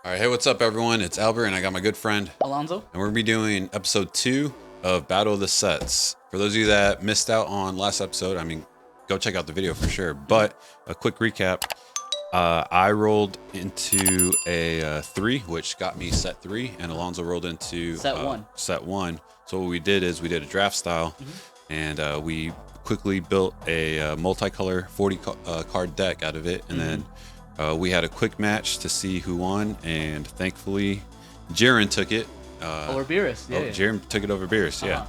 All right, hey, what's up, everyone? It's Albert, and I got my good friend Alonzo. and we're gonna be doing episode 2 of Battle of the Sets. For those of you that missed out on last episode, go check out the video for sure. But a quick recap: I rolled into a 3, which got me set 3, and Alonzo rolled into Set 1. Set 1. So what we did is we did a draft style, and we quickly built a multicolor 40 card deck out of it, and then. We had a quick match to see who won, and thankfully, Jiren took it. Over Beerus, yeah. Jiren took it over Beerus, yeah.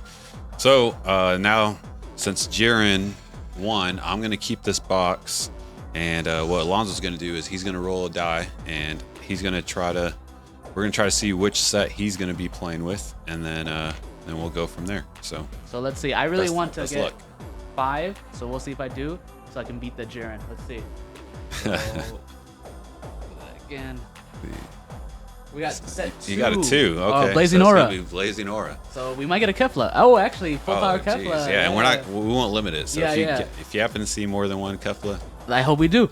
So now, since Jiren won, I'm gonna keep this box, and what Alonzo's gonna do is he's gonna roll a die, and we're gonna try to see which set he's gonna be playing with, and then we'll go from there. So let's see. I really want to best get luck. 5, so we'll see if I do, so I can beat the Jiren. Let's see. So, again, we got set 2. You got a 2, okay. Blazing so it's Aura. gonna be Blazing Aura. So we might get a Kefla. Oh, actually, full power geez. Kefla. Yeah, and we won't limit it. So Yeah, if you happen to see more than one Kefla, I hope we do.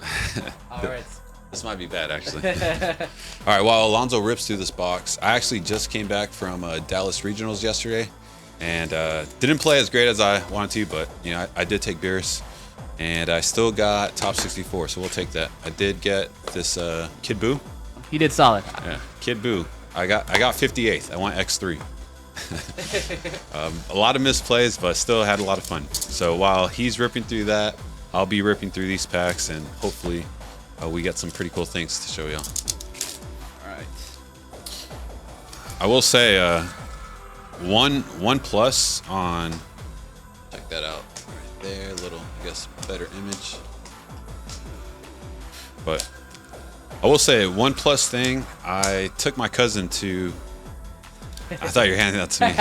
All right. this might be bad, actually. All right, while Alonzo rips through this box, I actually just came back from Dallas Regionals yesterday, and didn't play as great as I wanted to, but I did take Beerus, and I still got top 64, so we'll take that. I did get this Kid Buu. He did solid. Yeah, Kid Buu. I got 58th. I went X3. A lot of misplays, but still had a lot of fun. So while he's ripping through that, I'll be ripping through these packs, and hopefully we get some pretty cool things to show y'all. All right. I will say one plus on. Check that out right there. A little, I guess, better image. But I will say one plus thing. I took my cousin to. I thought you were handing that to me.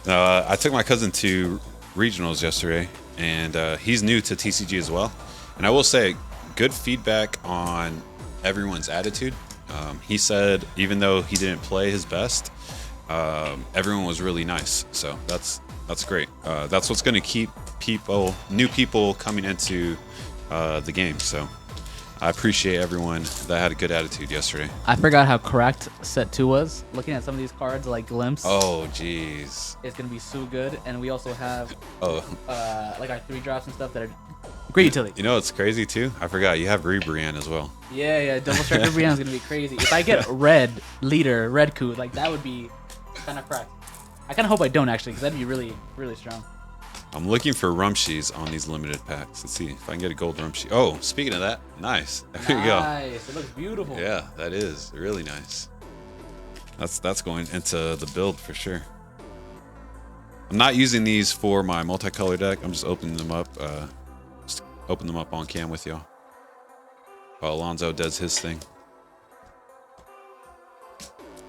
No, I took my cousin to regionals yesterday, and he's new to TCG as well. And I will say, good feedback on everyone's attitude. He said even though he didn't play his best, everyone was really nice. So that's great. That's what's going to keep new people coming into the game. So I appreciate everyone that had a good attitude yesterday. I forgot how correct set 2 was. Looking at some of these cards like Glimpse. Oh, jeez. It's gonna be so good, and we also have like our 3 drops and stuff that are great utility. You know what's crazy too? I forgot you have Rebrian as well. Yeah, double strike Rebrian is gonna be crazy. If I get red leader, red coup, like that would be kind of cracked. I kind of hope I don't actually, because that'd be really, really strong. I'm looking for Rumshees on these limited packs. Let's see if I can get a gold Rumshee. Oh, speaking of that, nice. There you go. Nice. It looks beautiful. Yeah, that is really nice. That's going into the build for sure. I'm not using these for my multicolor deck. I'm just opening them up. Just open them up on cam with y'all while Alonzo does his thing.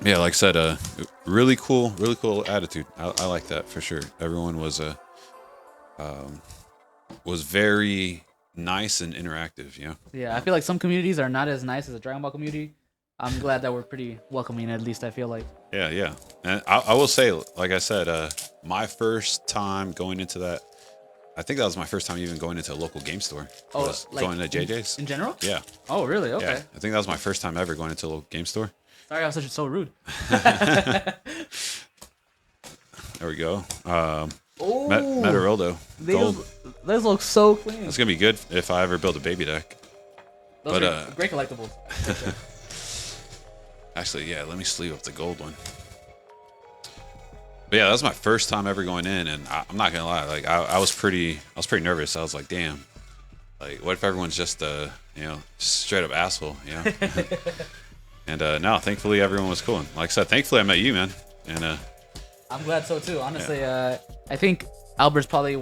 Yeah, like I said, really cool attitude. I like that for sure. Everyone was very nice and interactive, Yeah, I feel like some communities are not as nice as the Dragon Ball community. I'm glad that we're pretty welcoming, at least I feel like. Yeah. And I will say, like I said, my first time going into that, I think that was my first time even going into a local game store. Oh, like going to JJ's? In general? Yeah. Oh, really? Okay. Yeah, I think that was my first time ever going into a local game store. Sorry I was so rude. There we go. Oh, Metarildo. Gold. Those look so clean. That's going to be good if I ever build a baby deck. Those are great collectibles. Actually, yeah, let me sleeve up the gold one. But yeah, that was my first time ever going in, and I'm not gonna lie, like I was pretty nervous. I was like, damn, like what if everyone's just just straight up asshole, And no, thankfully everyone was cool. And like I said, thankfully I met you, man. And I'm glad so too. Honestly, I think Albert's probably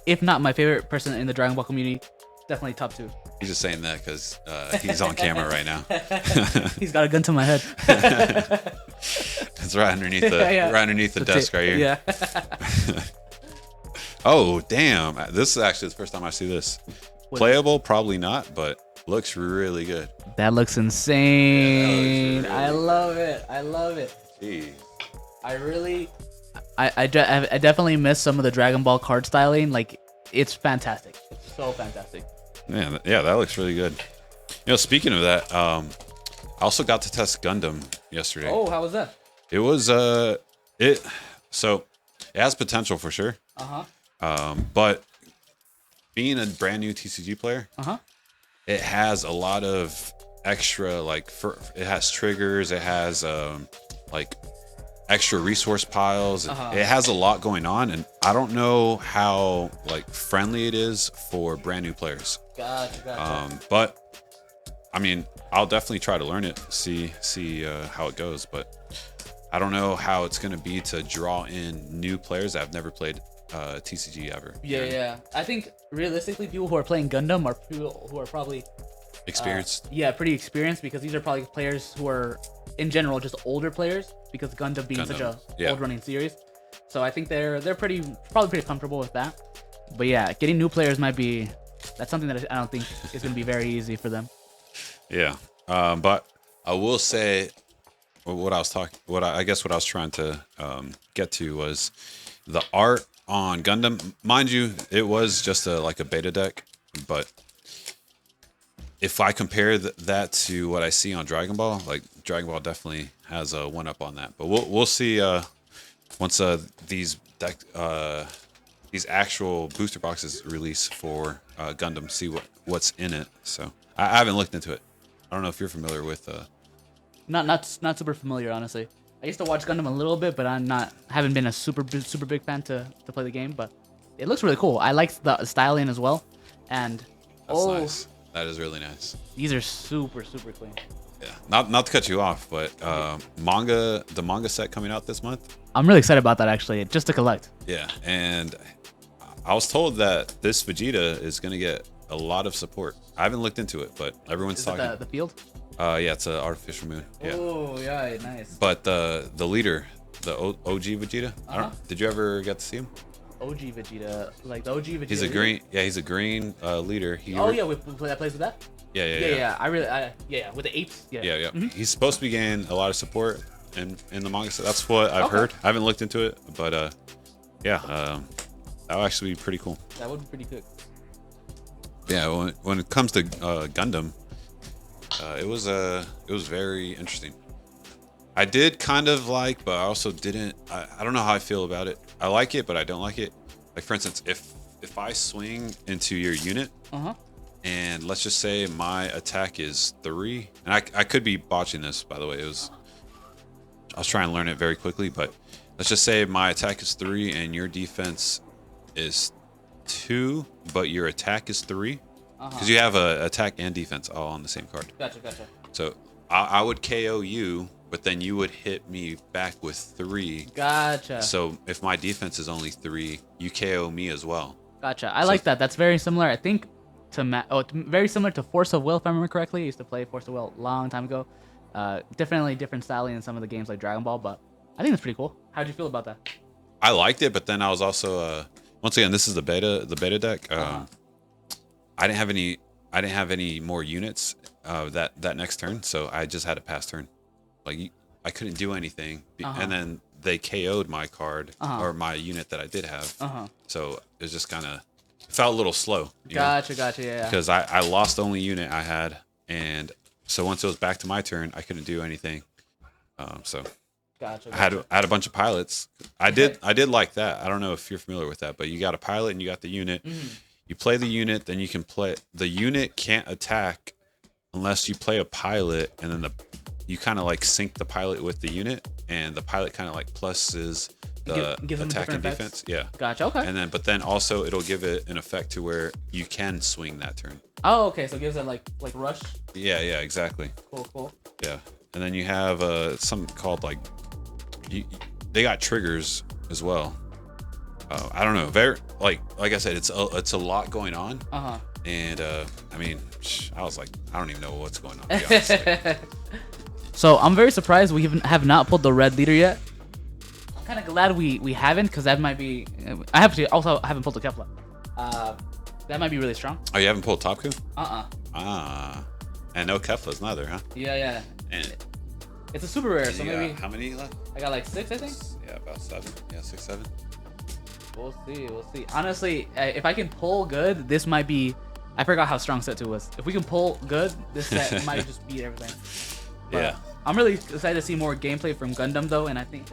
if not my favorite person in the Dragon Ball community, definitely top 2. he's just saying that because he's on camera right now. He's got a gun to my head. It's right underneath the desk right here. Yeah. Oh damn! This is actually the first time I see this. Playable, probably not, but looks really good. That looks insane. Yeah, that looks really I love it. Jeez. I definitely miss some of the Dragon Ball card styling. Like, it's fantastic. It's so fantastic. Yeah, that looks really good. Speaking of that, I also got to test Gundam yesterday. Oh, how was that? It was it so it has potential for sure. But being a brand new TCG player, it has a lot of extra it has triggers, it has like extra resource piles. It has a lot going on, and I don't know how like friendly it is for brand new players. Gotcha. But I mean, I'll definitely try to learn it, see how it goes, but I don't know how it's going to be to draw in new players that have never played TCG ever. Yeah. I think realistically, people who are playing Gundam are people who are probably Experienced. pretty experienced, because these are probably players who are in general just older players, because Gundam being such a old running series. So I think they're probably pretty comfortable with that. But yeah, getting new players that's something that I don't think is going to be very easy for them. Yeah. But I will say what I was trying to get to was the art on Gundam. Mind you, it was just a beta deck, but if I compare that to what I see on Dragon Ball, like Dragon Ball definitely has a one up on that. But we'll see once these actual booster boxes release for Gundam, see what's in it. So I haven't looked into it. I don't know if you're familiar with. Not super familiar, honestly. I used to watch Gundam a little bit, but haven't been a super big fan to play the game. But it looks really cool. I like the styling as well, and that's nice. That is really nice. These are super clean. Yeah, not to cut you off, but the manga set coming out this month. I'm really excited about that, actually, just to collect. Yeah, and I was told that this Vegeta is gonna get a lot of support. I haven't looked into it, but everyone's talking. The field? Yeah, it's an artificial moon. Yeah. Oh, yeah, nice. But the leader, the OG Vegeta, did you ever get to see him? OG Vegeta, like the OG Vegeta. He's a green. Yeah, he's a green leader. We play that plays with that. Yeah. With the apes. Yeah. Mm-hmm. He's supposed to be getting a lot of support in the manga. So that's what I've heard. I haven't looked into it, but that would actually be pretty cool. That would be pretty good. Yeah, when it comes to Gundam, it was very interesting. I did kind of like, but I also didn't. I don't know how I feel about it. I like it, but I don't like it. Like, for instance, if I swing into your unit, and let's just say my attack is 3, and I could be botching this, by the way. I was trying to learn it very quickly, but let's just say my attack is 3 and your defense is 2, but your attack is 3, because you have a attack and defense all on the same card. Gotcha. So I would KO you, but then you would hit me back with 3. Gotcha. So if my defense is only 3, you KO me as well. Gotcha. I like that. That's very similar, I think, very similar to Force of Will, if I remember correctly. I used to play Force of Will a long time ago. Definitely different styling in some of the games like Dragon Ball, but I think it's pretty cool. How'd you feel about that? I liked it, but then I was also once again, this is the beta deck. I didn't have any more units that next turn, so I just had to pass turn. Like, I couldn't do anything, and then they KO'd my card or my unit that I did have. So it was just kind of felt a little slow. Gotcha, yeah. Because I lost the only unit I had, and so once it was back to my turn, I couldn't do anything. So gotcha. I had a bunch of pilots. I did like that. I don't know if you're familiar with that, but you got a pilot and you got the unit. You play the unit, then you can play the unit. Can't attack unless you play a pilot, and then you kind of like sync the pilot with the unit, and the pilot kind of like pluses the attack and defense. Yeah. Gotcha. Okay. But then also it'll give it an effect to where you can swing that turn. Oh, okay. So it gives it like rush. Yeah, exactly. Cool. Yeah, and then you have something called like they got triggers as well. I don't know. Very like I said, it's a lot going on. And I mean, I was like, I don't even know what's going on, to be honest. So I'm very surprised we have not pulled the red leader yet. I'm kind of glad we haven't, because that might be. I haven't pulled the Kefla. That might be really strong. Oh, you haven't pulled Topku? And no Keflas neither, huh? Yeah. And it's a super rare, so maybe. How many left? I got like 6, I think. Yeah, about 7. Yeah, 6, 7. We'll see. Honestly, if I can pull good, this might be. I forgot how strong set 2 was. If we can pull good, this set might just beat everything. But Yeah. I'm really excited to see more gameplay from Gundam though, and I think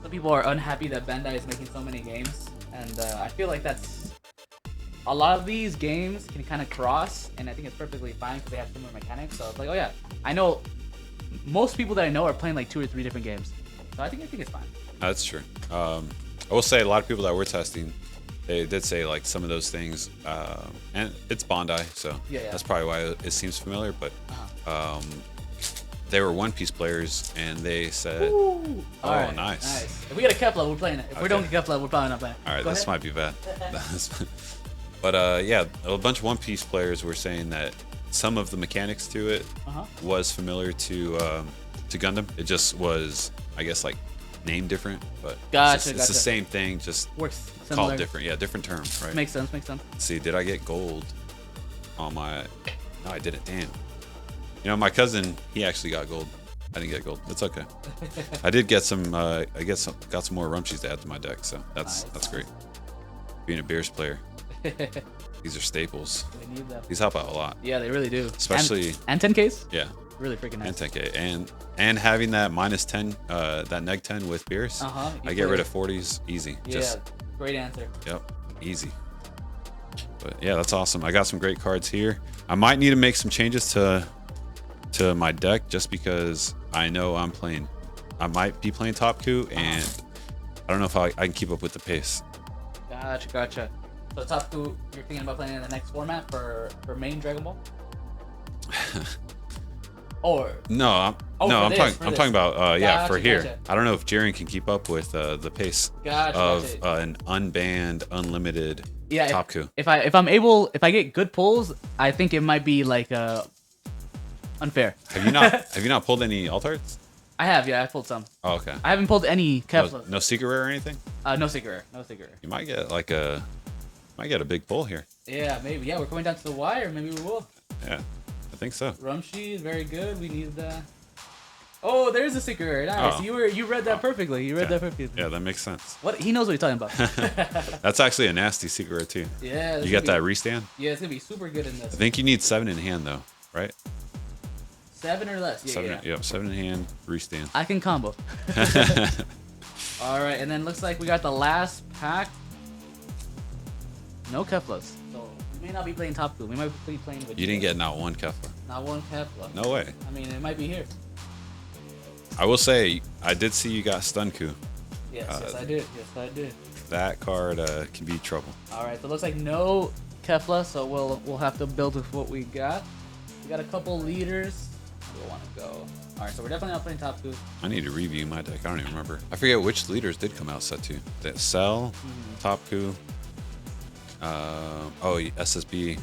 some people are unhappy that Bandai is making so many games, and I feel like that's a lot of these games can kind of cross, and I think it's perfectly fine because they have similar mechanics. So it's like, oh yeah, I know most people that I know are playing like 2 or 3 different games, so I think it's fine. That's true. I will say a lot of people that we're testing, they did say like some of those things, and it's Bandai, so Yeah. that's probably why it seems familiar. But they were One Piece players, and they said, Ooh. "Oh, Alright, nice. If we get a Kefla, we're playing it. If we don't get Kefla, we're probably not playing it. All right, Go this ahead. might be bad." But yeah, a bunch of One Piece players were saying that some of the mechanics to it was familiar to Gundam. It just was, I guess, like named different, but Gotcha, it's the same thing, just Works called similar. different. Yeah, different terms, right? Makes sense. Let's see, did I get gold on my? No, I didn't. Damn. You know, my cousin, he actually got gold. I didn't get gold. It's okay. I did get some. I guess got some more Rumshies to add to my deck, so that's great. Being a Bears player, these are staples. We need them. These help out a lot. Yeah, they really do. Especially and 10Ks. Yeah. Really freaking nice. And 10K and having that -10, that neg 10 with Beers. I get rid of 40s easy. Yeah, great answer. Yep, easy. But yeah, that's awesome. I got some great cards here. I might need to make some changes to my deck just because I know I might be playing top coup, and I don't know if I can keep up with the pace. Gotcha. So top coup, you're thinking about playing in the next format for main Dragon Ball? Or I'm talking about for here. Gotcha. I don't know if Jiren can keep up with the pace of an unbanned, unlimited top coup. If I get good pulls, I think it might be like unfair. Have you not pulled any alt arts? I have, I pulled some. Oh, okay. I haven't pulled any Kefla. No secret rare or anything? No secret rare. You might get a big pull here. Yeah, maybe. Yeah, we're coming down to the wire. Maybe we will. Yeah, I think so. Rumshi is very good. We need the. Oh, there's a secret rare. Nice. Oh. You read that perfectly. You read that perfectly. Yeah, that makes sense. What he knows what he's talking about. That's actually a nasty secret rare too. Yeah. You got that restand? Yeah, it's gonna be super good in this. I think you need 7 in hand though, right? 7 or less. Yeah. Yep, 7 in hand, restand. I can combo. All right, and then looks like we got the last pack. No Keflas. So we may not be playing top coup. We might be playing with. You didn't get not one Kefla. Not one Kefla. No way. I mean, it might be here. I will say, I did see you got stun coup. Yes, I did. That card can be trouble. All right, so it looks like no Kefla, so we'll have to build with what we got. We got a couple leaders. We'll want to go. All right, so we're definitely not playing top coup. I need to review my deck. I don't even remember. I forget which leaders did come out set 2. That Cell, top coup. SSB.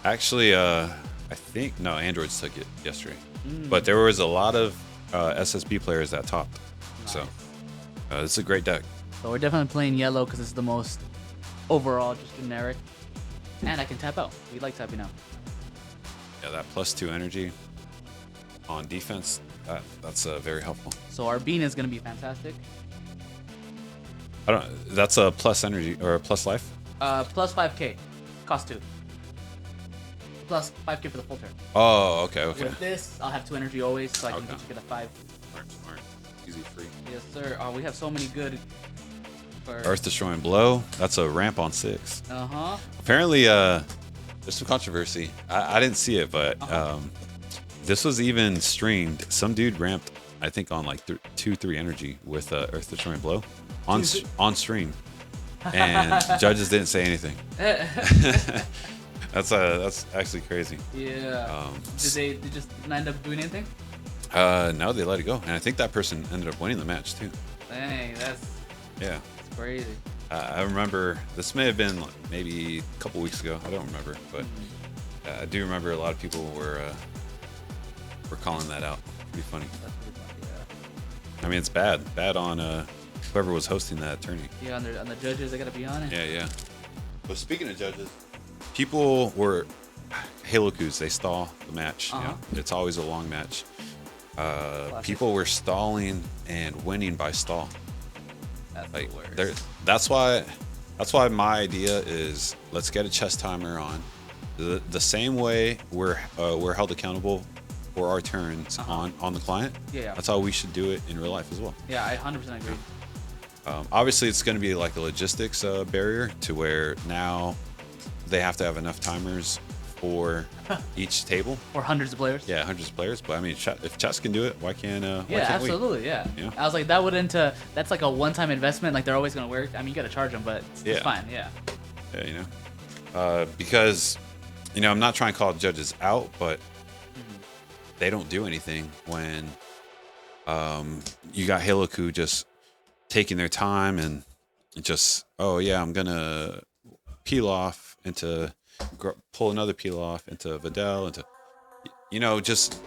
Actually, I think no, Androids took it yesterday. But there was a lot of SSB players that topped. Nice. So it's a great deck. So we're definitely playing yellow because it's the most overall, just generic. And I can tap out. We like tapping out. Yeah, that +2 energy on defense, that's very helpful. So our bean is going to be fantastic. That's a plus energy or a plus life? Plus 5k. Cost 2. Plus 5k for the full turn. Oh, okay. With this, I'll have 2 energy always, so I can get a 5. Smart. Easy free. Yes, sir. Oh, we have so many good. Earth destroying blow. That's a ramp on 6. Apparently, there's some controversy. I didn't see it, but this was even streamed. Some dude ramped, I think, on like 2-3 energy with Earth destroying blow on stream, and judges didn't say anything. That's actually crazy. Yeah. Did they just not end up doing anything? No, they let it go, and I think that person ended up winning the match too. Dang, that's crazy. I remember this may have been maybe a couple weeks ago. I don't remember, but I do remember a lot of people were calling that out. Pretty funny. That's pretty funny, yeah. I mean, it's bad on whoever was hosting that tourney. Yeah, on the judges, they gotta be on it. Yeah. But speaking of judges, people were Halo Coups. They stall the match. You know, it's always a long match. People were stalling and winning by stall. That's like the worst. That's why my idea is let's get a chess timer on. The same way we're held accountable for our turns on the client. Yeah. That's how we should do it in real life as well. Yeah, I 100% agree. Obviously, it's going to be like a logistics barrier to where now they have to have enough timers for each table. Or hundreds of players. Yeah, hundreds of players. But I mean, if chess can do it, why can't we? Yeah, absolutely. Yeah. I was like, that's like a one-time investment. Like they're always gonna work. I mean, you gotta charge them, but it's fine. Yeah. Yeah, because I'm not trying to call judges out, but they don't do anything when you got Heloku just taking their time and just, oh yeah, I'm gonna peel off into pull another peel off into Vidal, into just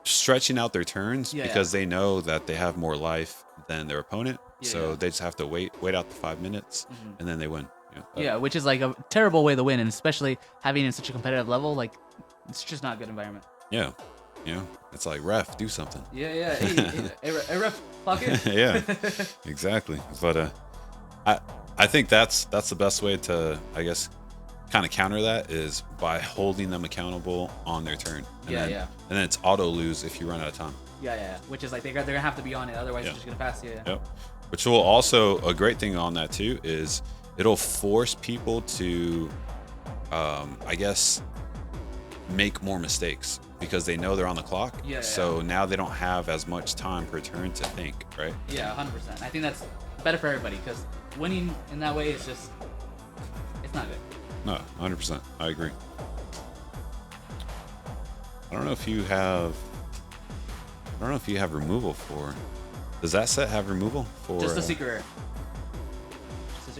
stretching out their turns because they know that they have more life than their opponent. So they just have to wait out the 5 minutes and then they win. Yeah, which is like a terrible way to win, and especially having in such a competitive level, like it's just not a good environment. Yeah. It's like, ref, do something. Yeah. Hey, ref, clock in. Yeah, exactly. But I think that's the best way to, I guess, kind of counter that is by holding them accountable on their turn. And then it's auto lose if you run out of time. Yeah. Which is like they're gonna have to be on it, otherwise they're just gonna pass you. Yep. Which will also, a great thing on that too is it'll force people to, I guess, make more mistakes because they know they're on the clock. So now they don't have as much time per turn to think, right? Yeah, 100%. I think that's better for everybody because winning in that way is just, it's not good. No, 100%. I agree. I don't know if you have removal for. Does that set have removal for? Just the secret rare.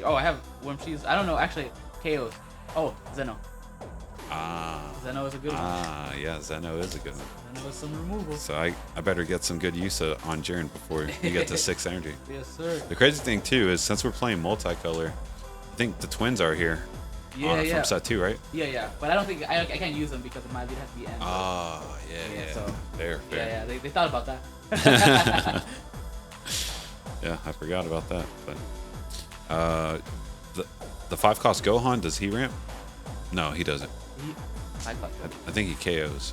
Oh, I have Wormshe's. I don't know. Actually, KOs. Oh, Zeno. Zeno is a good one. Yeah, Zeno is a good one. Zeno is some removal. So I better get some good use on Jiren before you get to 6 energy. Yes, sir. The crazy thing too is since we're playing multicolor, I think the twins are here. From set 2, right? Yeah. But I don't think I can't use them because my lead has to be end. Yeah. So fair. Yeah. They thought about that. Yeah, I forgot about that. But the 5-cost Gohan, does he ramp? No, he doesn't. I think he KOs.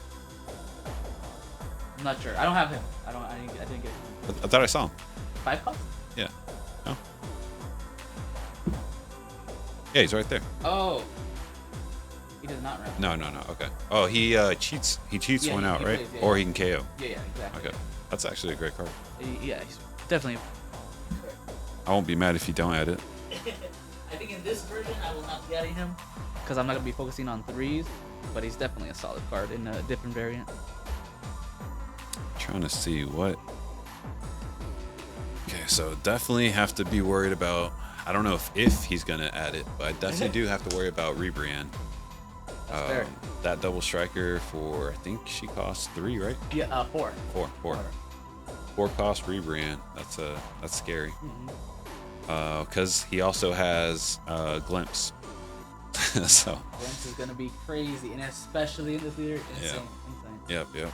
I'm not sure. I don't have him. I didn't get him. I thought I saw him. 5 cost? Yeah. No. Yeah, he's right there. Oh. He does not ramp. No. Okay. Oh, he cheats. He cheats one out, right? Plays, or he can KO. Yeah, exactly. Okay. That's actually a great card. Yeah, he's definitely. I won't be mad if you don't add it. I think in this version I will not be adding him because I'm not gonna be focusing on 3s, but he's definitely a solid card in a different variant. Trying to see what. Okay, so definitely have to be worried about. I don't know if he's gonna add it, but I definitely do have to worry about Rebrian. That double striker for, I think she costs 3, right? Yeah, 4. 4 cost Rebrian. That's scary. Because he also has Glimpse. So Glimpse is gonna be crazy, and especially in this leader, insane. Yep. Yeah,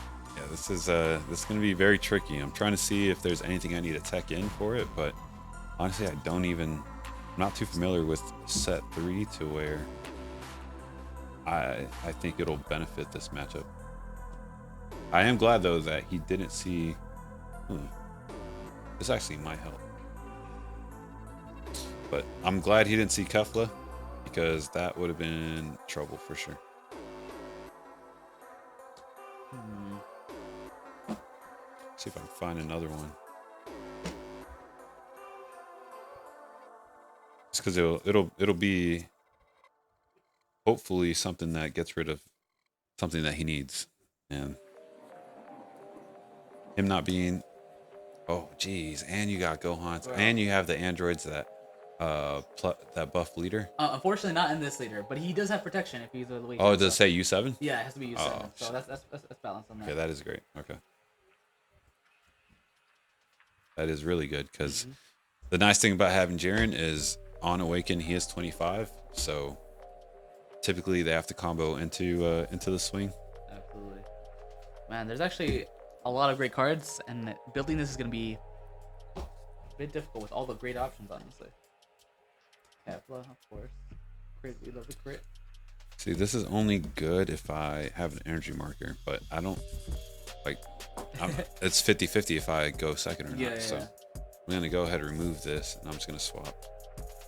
this is gonna be very tricky. I'm trying to see if there's anything I need to tech in for it, but honestly, I'm not too familiar with set 3 to where I think it'll benefit this matchup. I am glad though that he didn't see. This actually might help. But I'm glad he didn't see Kefla because that would have been trouble for sure. See if I can find another one. It's because it'll be hopefully something that gets rid of something that he needs, and him not being. Oh, geez, and you got Gohan, and you have the androids that buff leader. Unfortunately, not in this leader, but he does have protection if he's the way. Oh, does it say U7? Yeah, it has to be U7. So that's balanced on that. Yeah, that is great. Okay, that is really good because the nice thing about having Jiren is on Awaken he is 25, so typically they have to combo into the swing. Absolutely, man. There's actually a lot of great cards, and building this is gonna be a bit difficult with all the great options, honestly. Kefla, of course. Crit, we love the crit. See, this is only good if I have an energy marker, but I don't it's 50-50 if I go second or not. Yeah. So I'm gonna go ahead and remove this, and I'm just gonna swap.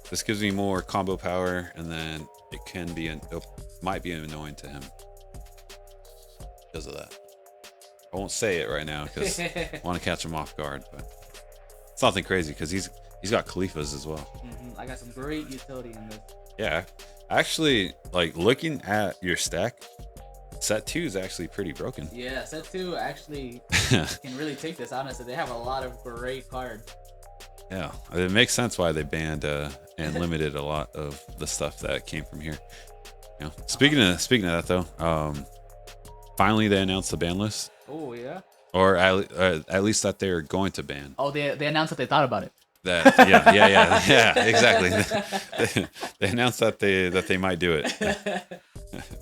This gives me more combo power, and then it might be annoying to him because of that. I won't say it right now because I want to catch him off guard, but it's nothing crazy because he's got Khalifas as well. I got some great utility in this. Yeah, actually, like looking at your stack, set 2 is actually pretty broken. Yeah, set 2 actually can really take this. Honestly, they have a lot of great cards. Yeah, it makes sense why they banned and limited a lot of the stuff that came from here. You know, speaking of that though, finally they announced the ban list. Oh yeah. Or at least that they're going to ban. Oh, they announced that they thought about it. Yeah, exactly. They announced that they might do it.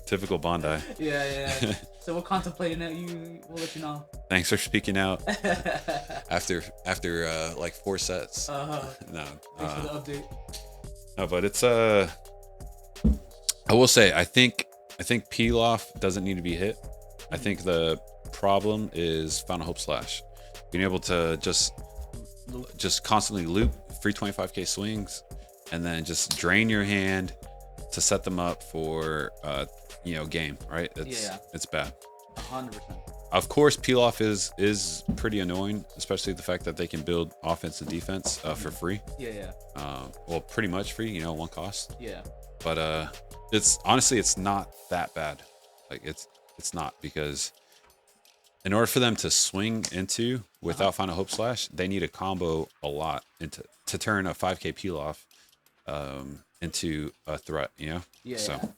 Typical Bondi. Yeah. So we're contemplating it. We'll let you know. Thanks for speaking out. after like 4 sets. No. Thanks for the update. No, but it's I will say I think Pilaf doesn't need to be hit. I think the problem is Final Hope Slash. Being able to just constantly loop free 25k swings and then just drain your hand to set them up for game, right? It's bad. 100%. Of course, Pilaf is pretty annoying, especially the fact that they can build offense and defense for free. Yeah. Well, pretty much free, 1 cost. Yeah. But it's honestly not that bad. Like it's not, because in order for them to swing into without Final Hope Slash, they need a combo a lot to turn a 5k Pilaf into a threat, Yeah. So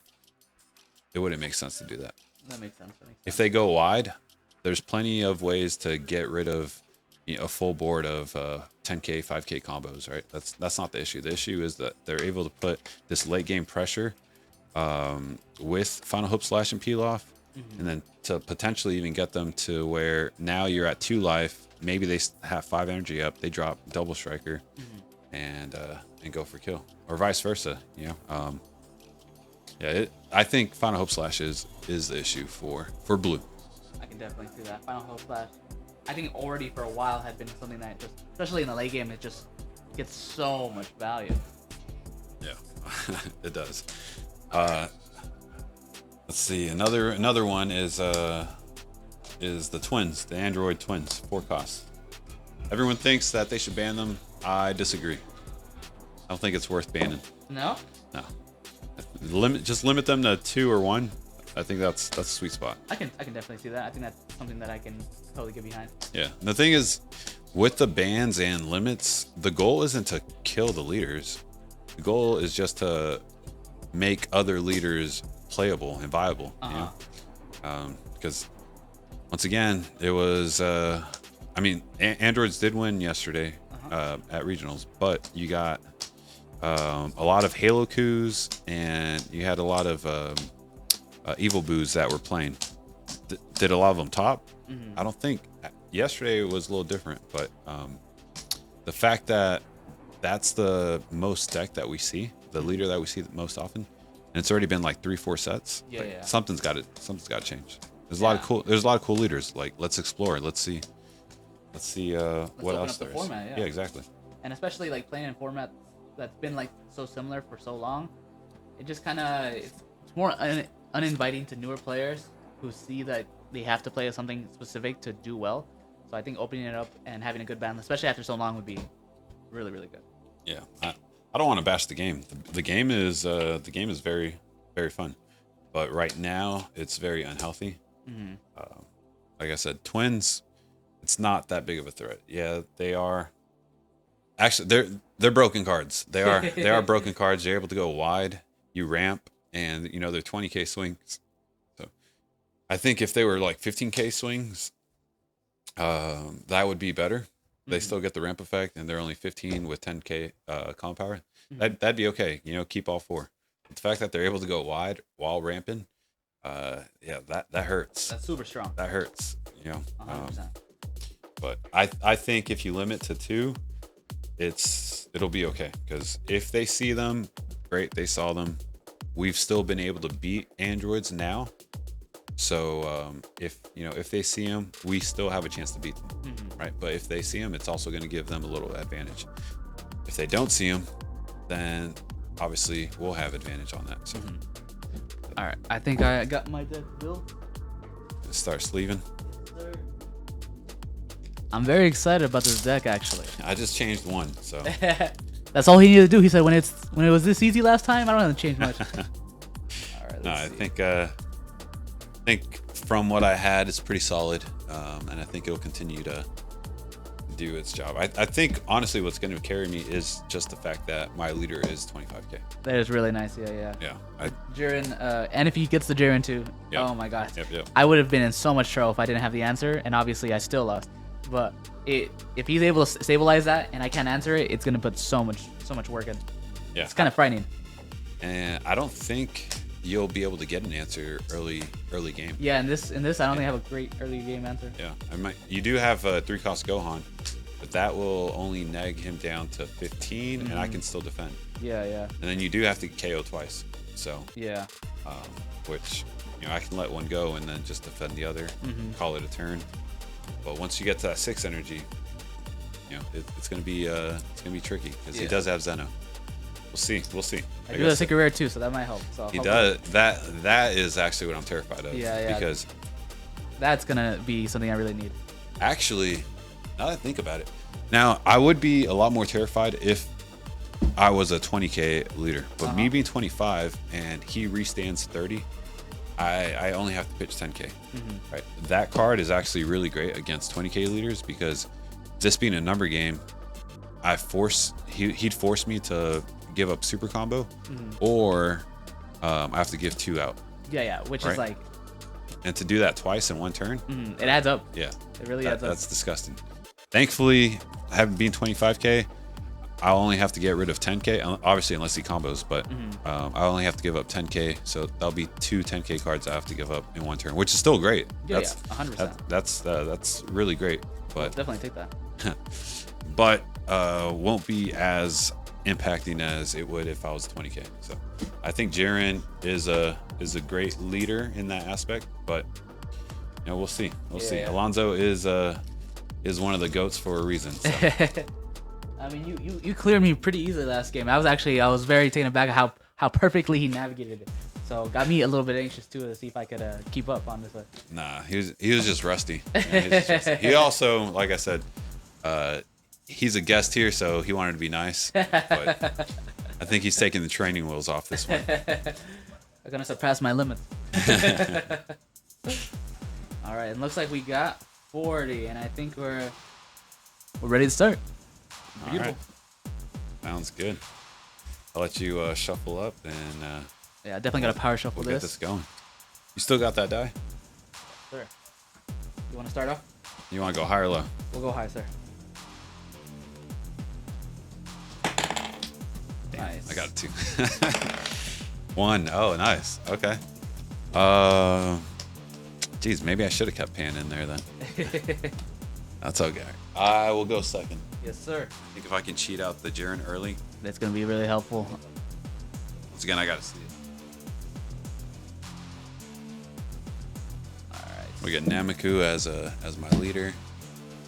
it wouldn't make sense to do that. That makes sense. If they go wide, there's plenty of ways to get rid of a full board of 10k, 5k combos, right? That's not the issue. The issue is that they're able to put this late game pressure with Final Hope Slash and Pilaf, and then to potentially even get them to where now you're at 2 life. Maybe they have 5 energy up. They drop double striker and go for kill, or vice versa. I think Final Hope Slash is the issue for blue. I can definitely see that. Final Hope Slash, I think already for a while had been something that just, especially in the late game, it just gets so much value. Yeah, it does. Let's see. Another one is the twins, the Android twins, 4 costs. Everyone thinks that they should ban them. I disagree. I don't think it's worth banning. No. Just limit them to 2 or 1. I think that's a sweet spot. I can definitely see that. I think that's something that I can totally get behind. Yeah. The thing is, with the bans and limits, the goal isn't to kill the leaders. The goal is just to make other leaders playable and viable. Because once again, it was Androids did win yesterday at regionals, but you got a lot of Halo coups, and you had a lot of evil boos that were playing. Did a lot of them top? I don't think. Yesterday it was a little different, but the fact that that's the most deck that we see, the leader that we see the most often, and it's already been like 3-4 sets. Something's got to change. There's a lot of cool leaders. Like, let's explore. Let's see what else there is. Format, yeah, exactly. And especially like playing in format that's been like so similar for so long, it just kind of it's more uninviting to newer players who see that they have to play something specific to do well. So I think opening it up and having a good balance, especially after so long, would be really, really good. Yeah, I don't want to bash the game. The game is very, very fun, but right now it's very unhealthy. Like I said, twins, it's not that big of a threat. Yeah, they are. Actually, they're broken cards. They are broken cards. You're able to go wide. You ramp, and they're 20k swings. So I think if they were like 15k swings, that would be better. They still get the ramp effect, and they're only 15 with 10k comp power. That'd be okay. Keep all 4. But the fact that they're able to go wide while ramping, that hurts. That's super strong. That hurts. 100%. But I think if you limit to 2, it'll be okay, because if they see them, great, they saw them. We've still been able to beat androids now, So if they see him, we still have a chance to beat them, right? But if they see him, it's also going to give them a little advantage. If they don't see him, then obviously we'll have advantage on that. So, all right, I think I got my deck built. Start sleeving. Yes, sir. I'm very excited about this deck, actually. I just changed one, so that's all he needed to do. He said when it was this easy last time, I don't have to change much. All right, no, I think from what I had, it's pretty solid, and I think it'll continue to do its job. I think honestly, what's going to carry me is just the fact that my leader is 25k. That is really nice. Yeah. Jiren, and if he gets the Jiren too, oh my god, I would have been in so much trouble if I didn't have the answer, and obviously I still lost. But if he's able to stabilize that and I can't answer it, it's gonna put so much work in. Yeah, it's kind of frightening. And I don't think you'll be able to get an answer early game. Yeah, in this I don't think I have a great early game answer. Yeah, you do have a 3-cost Gohan, but that will only neg him down to 15, and I can still defend. Yeah. And then you do have to KO twice. So yeah, which I can let one go and then just defend the other, call it a turn. But once you get to that 6 energy, it's gonna be tricky because he does have Zeno. We'll see. I do have a secret rare too, so that might help. So he does. That is actually what I'm terrified of. Yeah. Because that's gonna be something I really need. Actually, now that I think about it, now I would be a lot more terrified if I was a 20k leader. But me being 25 and he restands 30, I only have to pitch 10k. Right. That card is actually really great against 20k leaders because this being a number game, he'd force me to give up super combo, or I have to give 2 out. Yeah, which is like, and to do that twice in one turn, it adds up. Yeah, it really adds up. That's disgusting. Thankfully, having been 25k, I'll only have to get rid of 10k, obviously unless he combos, but I only have to give up 10k, so that'll be 2 10k cards I have to give up in one turn, which is still great. Yeah, 100%. That's really great, but definitely take that. But won't be as impacting as it would if I was 20k. So I think Jiren is a great leader in that aspect, but we'll see. We'll see. Alonzo is one of the goats for a reason. So. I mean, you cleared me pretty easily last game. I was very taken aback at how perfectly he navigated it. So got me a little bit anxious too to see if I could keep up on this. Nah, he was just rusty. He also, like I said, he's a guest here, so he wanted to be nice. But I think he's taking the training wheels off this one. I'm gonna surpass my limit. All right, it looks like we got 40, and I think we're ready to start. All right. Sounds good. I'll let you shuffle up, and yeah, I definitely got to power shuffle we'll get this going. You still got that die? Sir, you want to start off? You want to go high or low? We'll go high, sir. Damn, nice. I got it 2. 1. Oh, nice. Okay. Geez, maybe I should have kept Pan in there then. That's okay. I will go second. Yes, sir. I think if I can cheat out the Jiren early, that's gonna be really helpful. Once again, I gotta see it. All right. We got Nameku as my leader.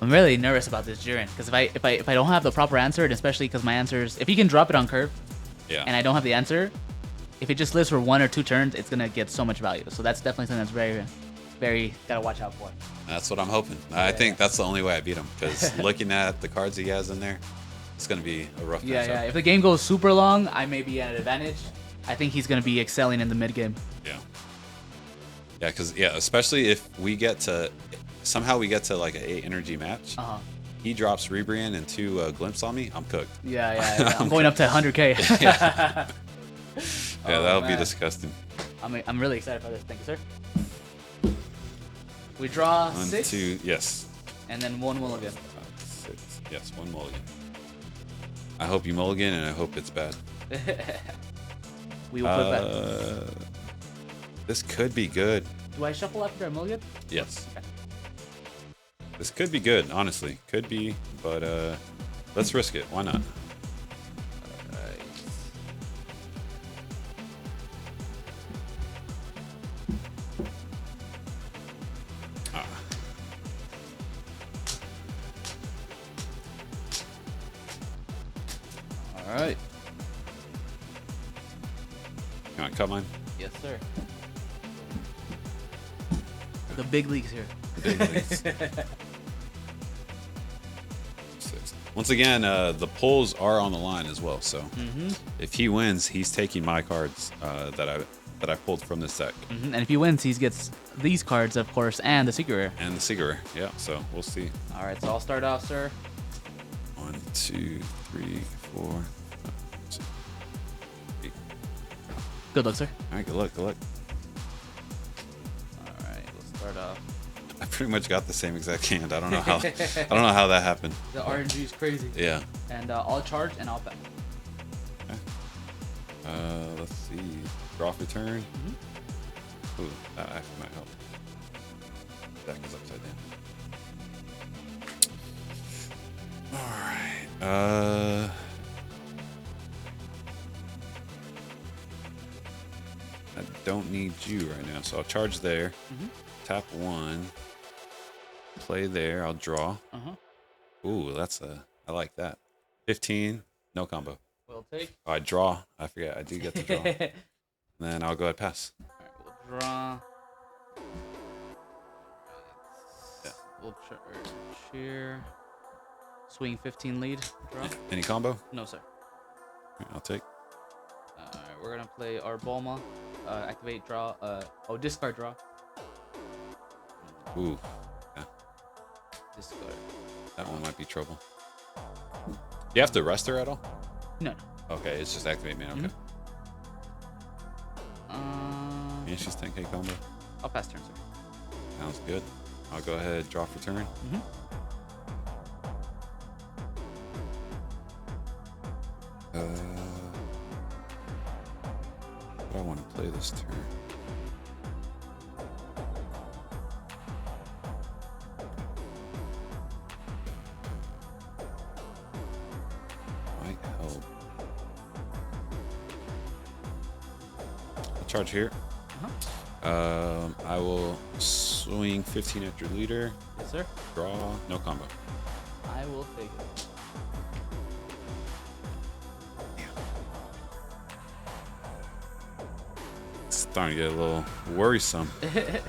I'm really nervous about this Jiren because if I don't have the proper answer, and especially because my answers, if he can drop it on curve, and I don't have the answer, if it just lives for 1 or 2 turns, it's gonna get so much value. So that's definitely something that's very gotta watch out for. That's what I'm hoping. I think that's the only way I beat him, because looking at the cards he has in there, it's gonna be a rough matchup. Yeah. If the game goes super long, I may be at an advantage. I think he's gonna be excelling in the mid game. Yeah, because especially if we get to somehow like an 8 energy match. He drops Rebrian and 2 glimpse on me, I'm cooked. Yeah. I'm going up to 100k. Yeah, that'll be disgusting. I'm really excited for this. Thank you, sir. We draw 1, 6. 2, yes. And then 1 mulligan. 6. Yes, 1 mulligan. I hope you mulligan, and I hope it's bad. We will put it back. This could be good. Do I shuffle after a mulligan? Yes. Okay. This could be good, honestly. Could be, but let's risk it. Why not? All right. You want to cut mine? Yes, sir. The big leagues here. The big leagues. Once again, the pulls are on the line as well. So if he wins, he's taking my cards that I pulled from this deck. And if he wins, he gets these cards, of course, and the secret rare. And the secret rare. Yeah. So we'll see. All right. So I'll start off, sir. 1, 2, 3, 4. 5, 6, 8. Good luck, sir. All right. Good luck. Good luck. All right. Let's start off. I pretty much got the same exact hand. I don't know how. I don't know how that happened. The RNG is crazy. Yeah. And I'll charge and I'll pass. Okay. Let's see. Draw for turn. Ooh, that actually might help. Deck is upside down. All right. I don't need you right now, so I'll charge there. Tap 1. Play there. I'll draw. Ooh, I like that. 15. No combo. We'll take. Oh, I draw. I forget. I do get to draw. Then I'll go ahead pass. All right, we'll draw. Yeah. We'll cheer. Swing 15 lead. Draw. Any combo? No, sir. I'll take. Alright, we're gonna play our Bulma. Activate, draw. Discard, draw. Ooh. Yeah. Discard. That one might be trouble. You have to rest her at all? No. Okay, it's just activate man. Okay. Yeah, she's 10k combo. I'll pass turn, sir. Sounds good. I'll go ahead, draw for turn. What do I want to play this turn? Might help. I'll charge here. I will swing 15 at your leader. Yes, sir. Draw, no combo. I will take it. It's starting to get a little worrisome. Let's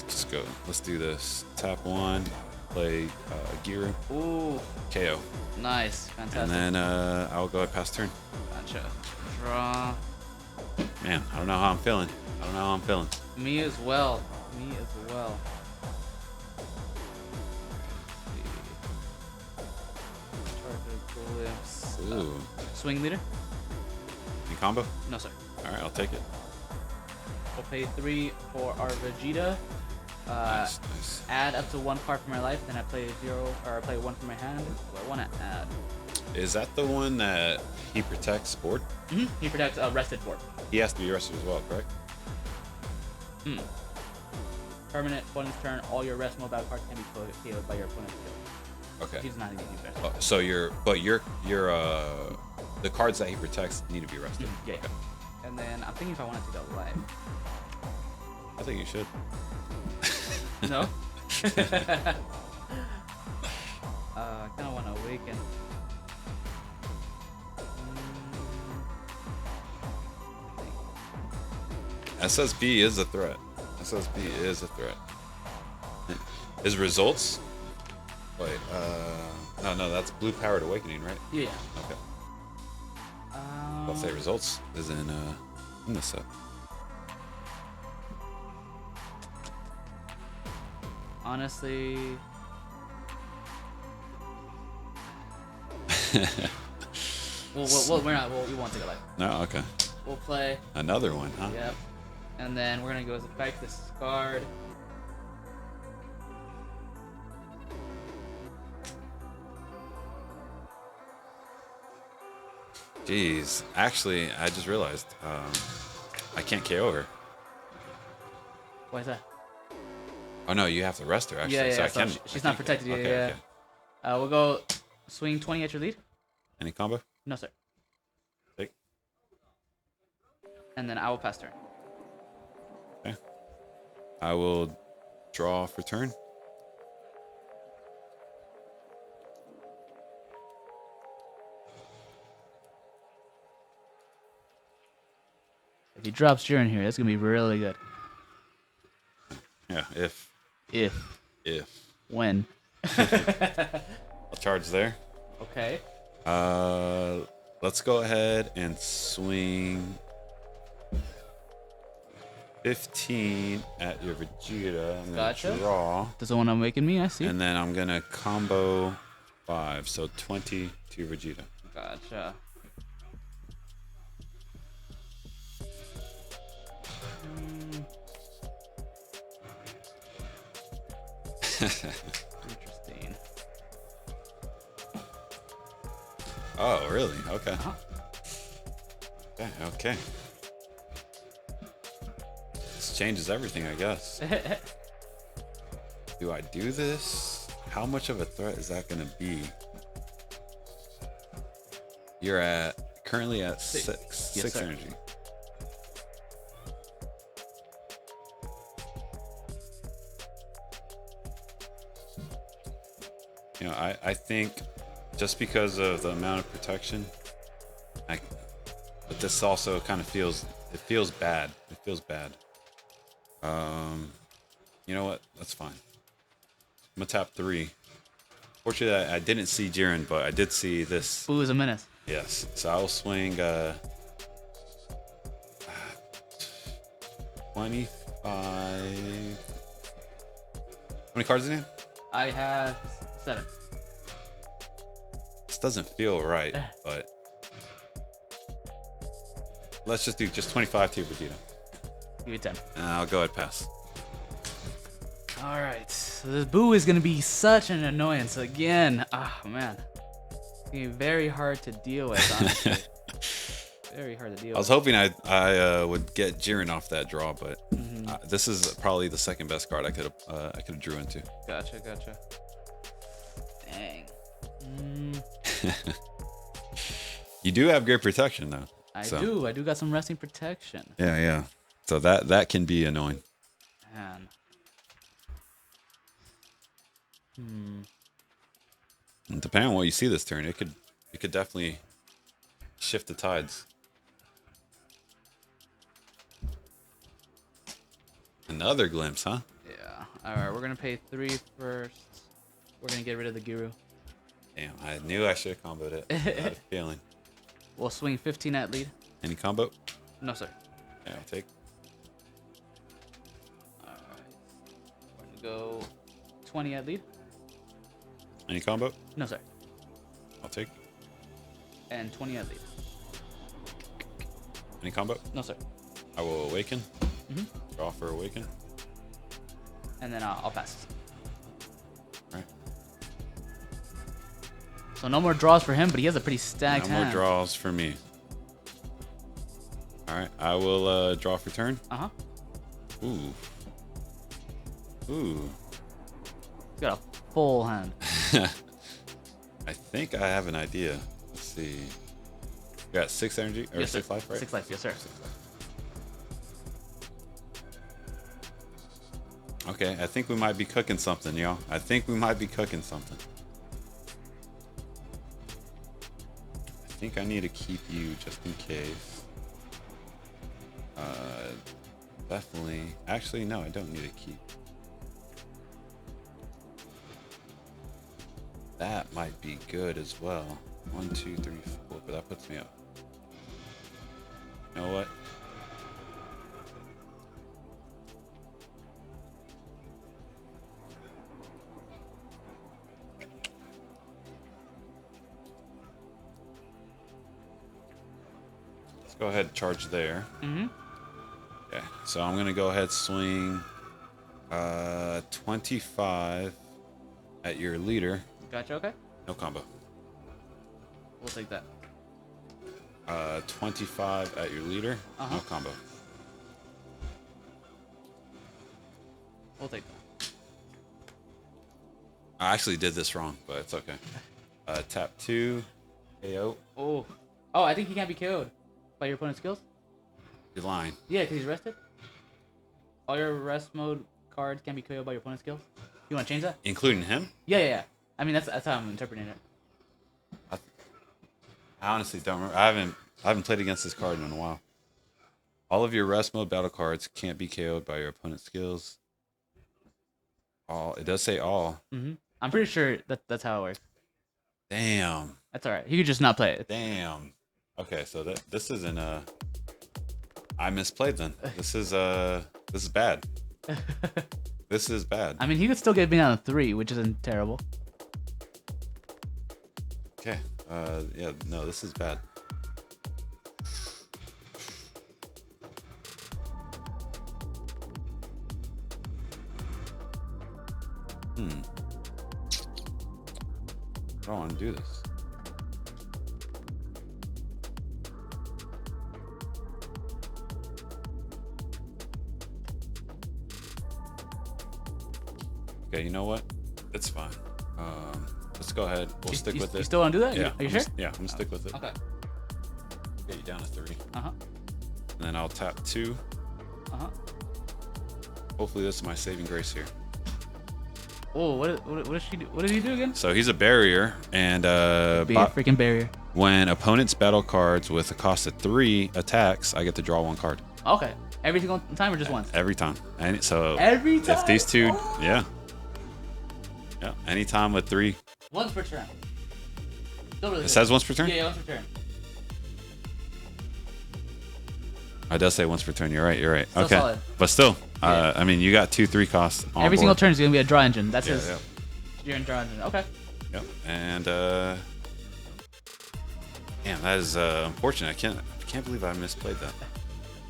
just go. Let's do this. Tap 1, play Giru. Ooh. KO. Nice. Fantastic. And then I'll go ahead past turn. Gotcha. Draw. Man, I don't know how I'm feeling. Me as well. Ooh. Swing leader? Any combo? No, sir. Alright, I'll take it. We'll pay 3 for our Vegeta. Nice. Add up to 1 card from my life, then I play 0, or I play 1 from my hand. So I want to add. Is that the one that he protects board? He protects rested board. He has to be rested as well, correct? Permanent opponent's turn, all your rest mobile cards can be KO'd by your opponent's kill. Okay. He's not getting rest. Oh, so the cards that he protects need to be rested. Yeah. Okay. And then I'm thinking if I want to take a life. I think you should. No? I kind of want to awaken. SSB is a threat. His results? Wait, no, that's Blue Powered Awakening, right? Yeah. Okay. I'll say results is in this set. Honestly. Well, we're not. We won't take a life. No, okay. We'll play. Another one, huh? Yep. And then we're gonna go as effect discard. Jeez, actually, I just realized I can't KO her. Why is that? Oh no, you have to rest her. Actually, Yeah. so I So can. she's not protected. Yeah. Okay. We'll go swing 20 at your lead. Any combo? No, sir. Take. And then I will pass turn. Okay. I will draw for turn. If he drops Jiren here, that's gonna be really good. Yeah, If. When. I'll charge there. Okay. Let's go ahead and swing 15 at your Vegeta. I'm gonna draw. That's the one I'm making me, I see. And then I'm gonna combo 5, so 20 to your Vegeta. Gotcha. Interesting. Oh, really? Okay. Okay. This changes everything, I guess. Do I do this? How much of a threat is that going to be? You're currently at 6 Yes, sir. energy. You know, I think just because of the amount of protection, but this also kind of feels bad. It feels bad. You know what? That's fine. I'm gonna tap 3. Fortunately, I didn't see Jiren, but I did see this. Boo is a menace. Yes. So I will swing 25. How many cards in it? I have 7. This doesn't feel right, but let's just do 25 to your Vegeta. Give it 10. And I'll go ahead pass. All right. So this Boo is gonna be such an annoyance again. Oh man, it's gonna be very hard to deal with. Honestly, very hard to deal with. I was hoping I would get Jiren off that draw, but this is probably the second best card I could have drew into. Gotcha. Dang. You do have great protection though. I do got some resting protection. Yeah. So that can be annoying. Man. And depending on what you see this turn, it could definitely shift the tides. Another glimpse, huh? Yeah. All right, we're gonna pay 3 first. We're gonna get rid of the Guru. Damn, I knew I should have comboed it. I had a feeling. We'll swing 15 at lead. Any combo? No, sir. Yeah, I'll take. All right. We're gonna go 20 at lead. Any combo? No, sir. I'll take. And 20 at lead. Any combo? No, sir. I will awaken. Draw for awaken. And then I'll pass. Right. So no more draws for him, but he has a pretty stacked hand. No more draws for me. All right, I will draw for turn. Ooh. He's got a full hand. I think I have an idea. Let's see. You got 6 energy or Yes, 6 sir. life, right? 6 life, yes, sir. 6 life. Okay, I think we might be cooking something, yo. I think we might be cooking something. I think I need to keep you just in case. Definitely. Actually, no, I don't need to keep. That might be good as well. 1, 2, 3, 4, but that puts me up. You know what? Let's go ahead and charge there. Okay, so I'm gonna go ahead swing 25 at your leader. Gotcha, okay. No combo. We'll take that. 25 at your leader. No combo. We'll take that. I actually did this wrong, but it's okay. Tap 2, KO. Oh, I think he can't be KO'd by your opponent's skills. You're lying. Yeah, because he's rested. All your rest mode cards can be KO'd by your opponent's skills. You want to change that? Including him? Yeah. I mean, that's how I'm interpreting it. I honestly don't remember. I haven't played against this card in a while. All of your rest mode battle cards can't be KO'd by your opponent's skills. All it does say all. I'm pretty sure that's how it works. Damn. That's all right. You could just not play it. Damn. Okay, so this isn't I misplayed then. This is bad. This is bad. I mean, he could still get me down to 3, which isn't terrible. Okay. Yeah. No, this is bad. I don't want to do this. Okay, you know what? It's fine. Let's go ahead. We'll stick with it. You still want to do that? Yeah. Are you sure? Yeah, I'm gonna stick with it. Okay. Get you down to 3. Uh-huh. And then I'll tap 2. Uh-huh. Hopefully this is my saving grace here. Oh, what does she do? What did he do again? So he's a barrier, and Be a freaking barrier. when opponents battle cards with a cost of 3 attacks, I get to draw 1 card. Okay. Every single time or just once? Every time. And so Every time? if these two, yeah. Yeah, anytime with 3. Once per turn. Still really It good. says once per turn? Yeah, once per turn. It does say once per turn. You're right. Still Okay. solid. But still, Yeah. I mean, you got 2-3 costs on Every board. single turn is going to be a draw engine. That's Yeah, his. yeah. You're in draw engine. Okay. Yep. And damn, that is unfortunate. I can't believe I misplayed that.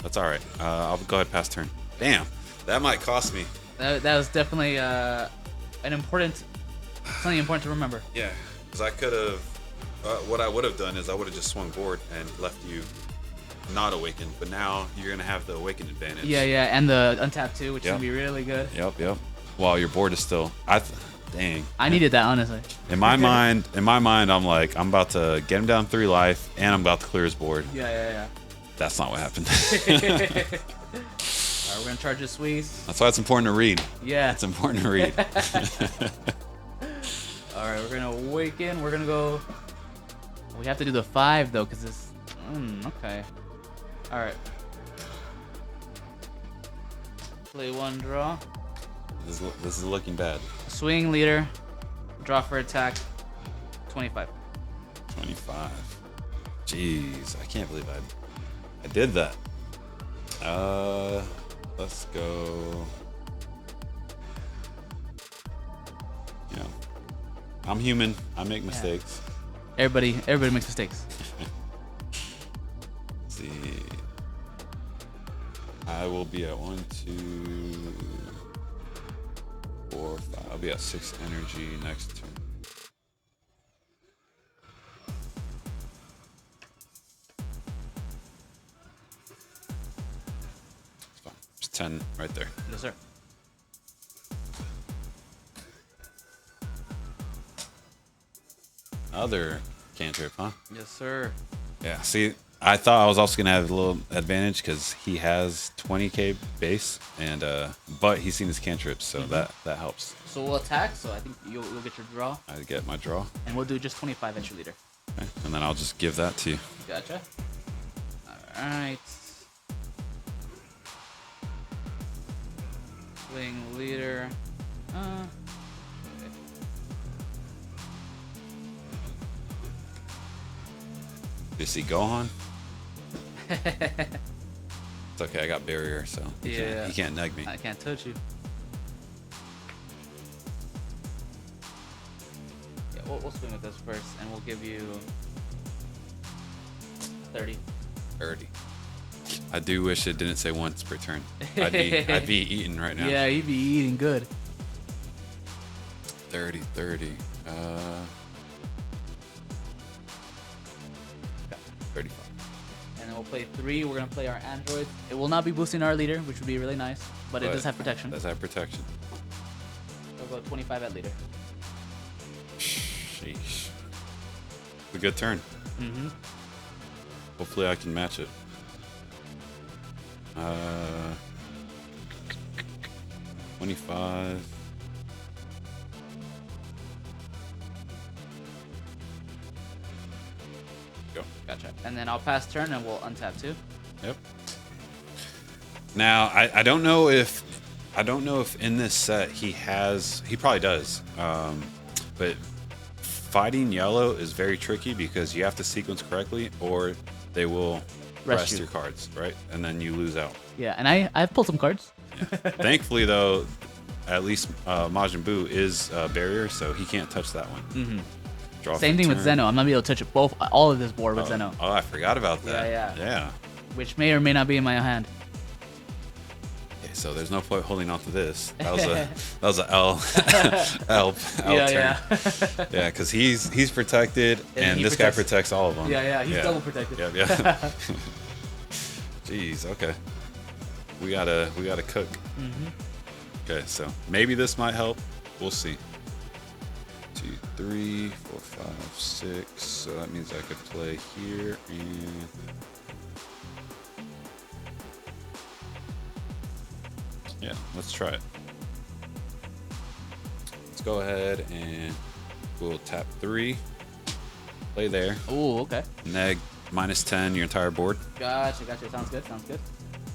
That's all right. I'll go ahead pass turn. Damn, that might cost me. That was definitely something important to remember. Yeah, because I could have. What I would have done is I would have just swung board and left you not awakened. But now you're gonna have the awakened advantage. Yeah, and the untap too, which is Yep. gonna be really good. Yep. While your board is still. Dang. I needed that, honestly. In my mind, I'm like, I'm about to get him down 3 life, and I'm about to clear his board. Yeah. That's not what happened. Alright, we're gonna charge this Swiss. That's why it's important to read. Yeah. It's important to read. Alright, we're gonna awaken. We're gonna go. We have to do the 5 though, because it's. Okay. Alright. Play 1 draw. This is looking bad. Swing leader. Draw for attack. 25. 25. Jeez, I can't believe I did that. Let's go. Yeah. I'm human. I make mistakes. Everybody makes mistakes. Let's see. I will be at 1, 2, 4, 5. I'll be at 6 energy next turn. It's fine. There's 10 right there. Yes, sir. Other cantrip, huh? Yes, sir. Yeah. See, I thought I was also gonna have a little advantage because he has 20k base, and but he's seen his cantrips, so that helps. So we'll attack. So I think you'll get your draw, I get my draw, and we'll do just 25 entry leader. okay. And then I'll just give that to you. Gotcha. All right. Swing leader. Okay. You see Gohan? It's okay. I got barrier, so he can't neg me. I can't touch you. Yeah, we'll swing with this first, and we'll give you 30. 30. I do wish it didn't say once per turn. I'd be eating right now. Yeah, you'd be eating good. 30. 35. And then we'll play 3. We're gonna play our android. It will not be boosting our leader, which would be really nice, but it does have protection. Does have protection. We'll go 25 at leader. Sheesh. It's a good turn. Mm-hmm. Hopefully I can match it. 25. Go. Gotcha. And then I'll pass turn, and we'll untap too. Yep. Now I don't know if in this set he probably does. But fighting yellow is very tricky because you have to sequence correctly or they will rest your cards, right? And then you lose out. Yeah, and I've pulled some cards. Yeah. Thankfully though, at least Majin Buu is a barrier, so he can't touch that one. Mm-hmm. Same thing with Zeno. I'm not able to touch it all of this board with Zeno. Oh, I forgot about that. Yeah. Which may or may not be in my hand. Okay, so there's no point holding on to this. That was a L L turn. Yeah. Yeah, because he's protected, and this guy protects all of them. Yeah. He's double protected. Yeah. Jeez. Okay. We gotta cook. Okay, so maybe this might help. We'll see. 2, 3, 4, 5, 6. So that means I could play here and. Yeah, let's try it. Let's go ahead and we'll tap 3. Play there. Oh, okay. Neg -10 your entire board. Gotcha. Sounds good.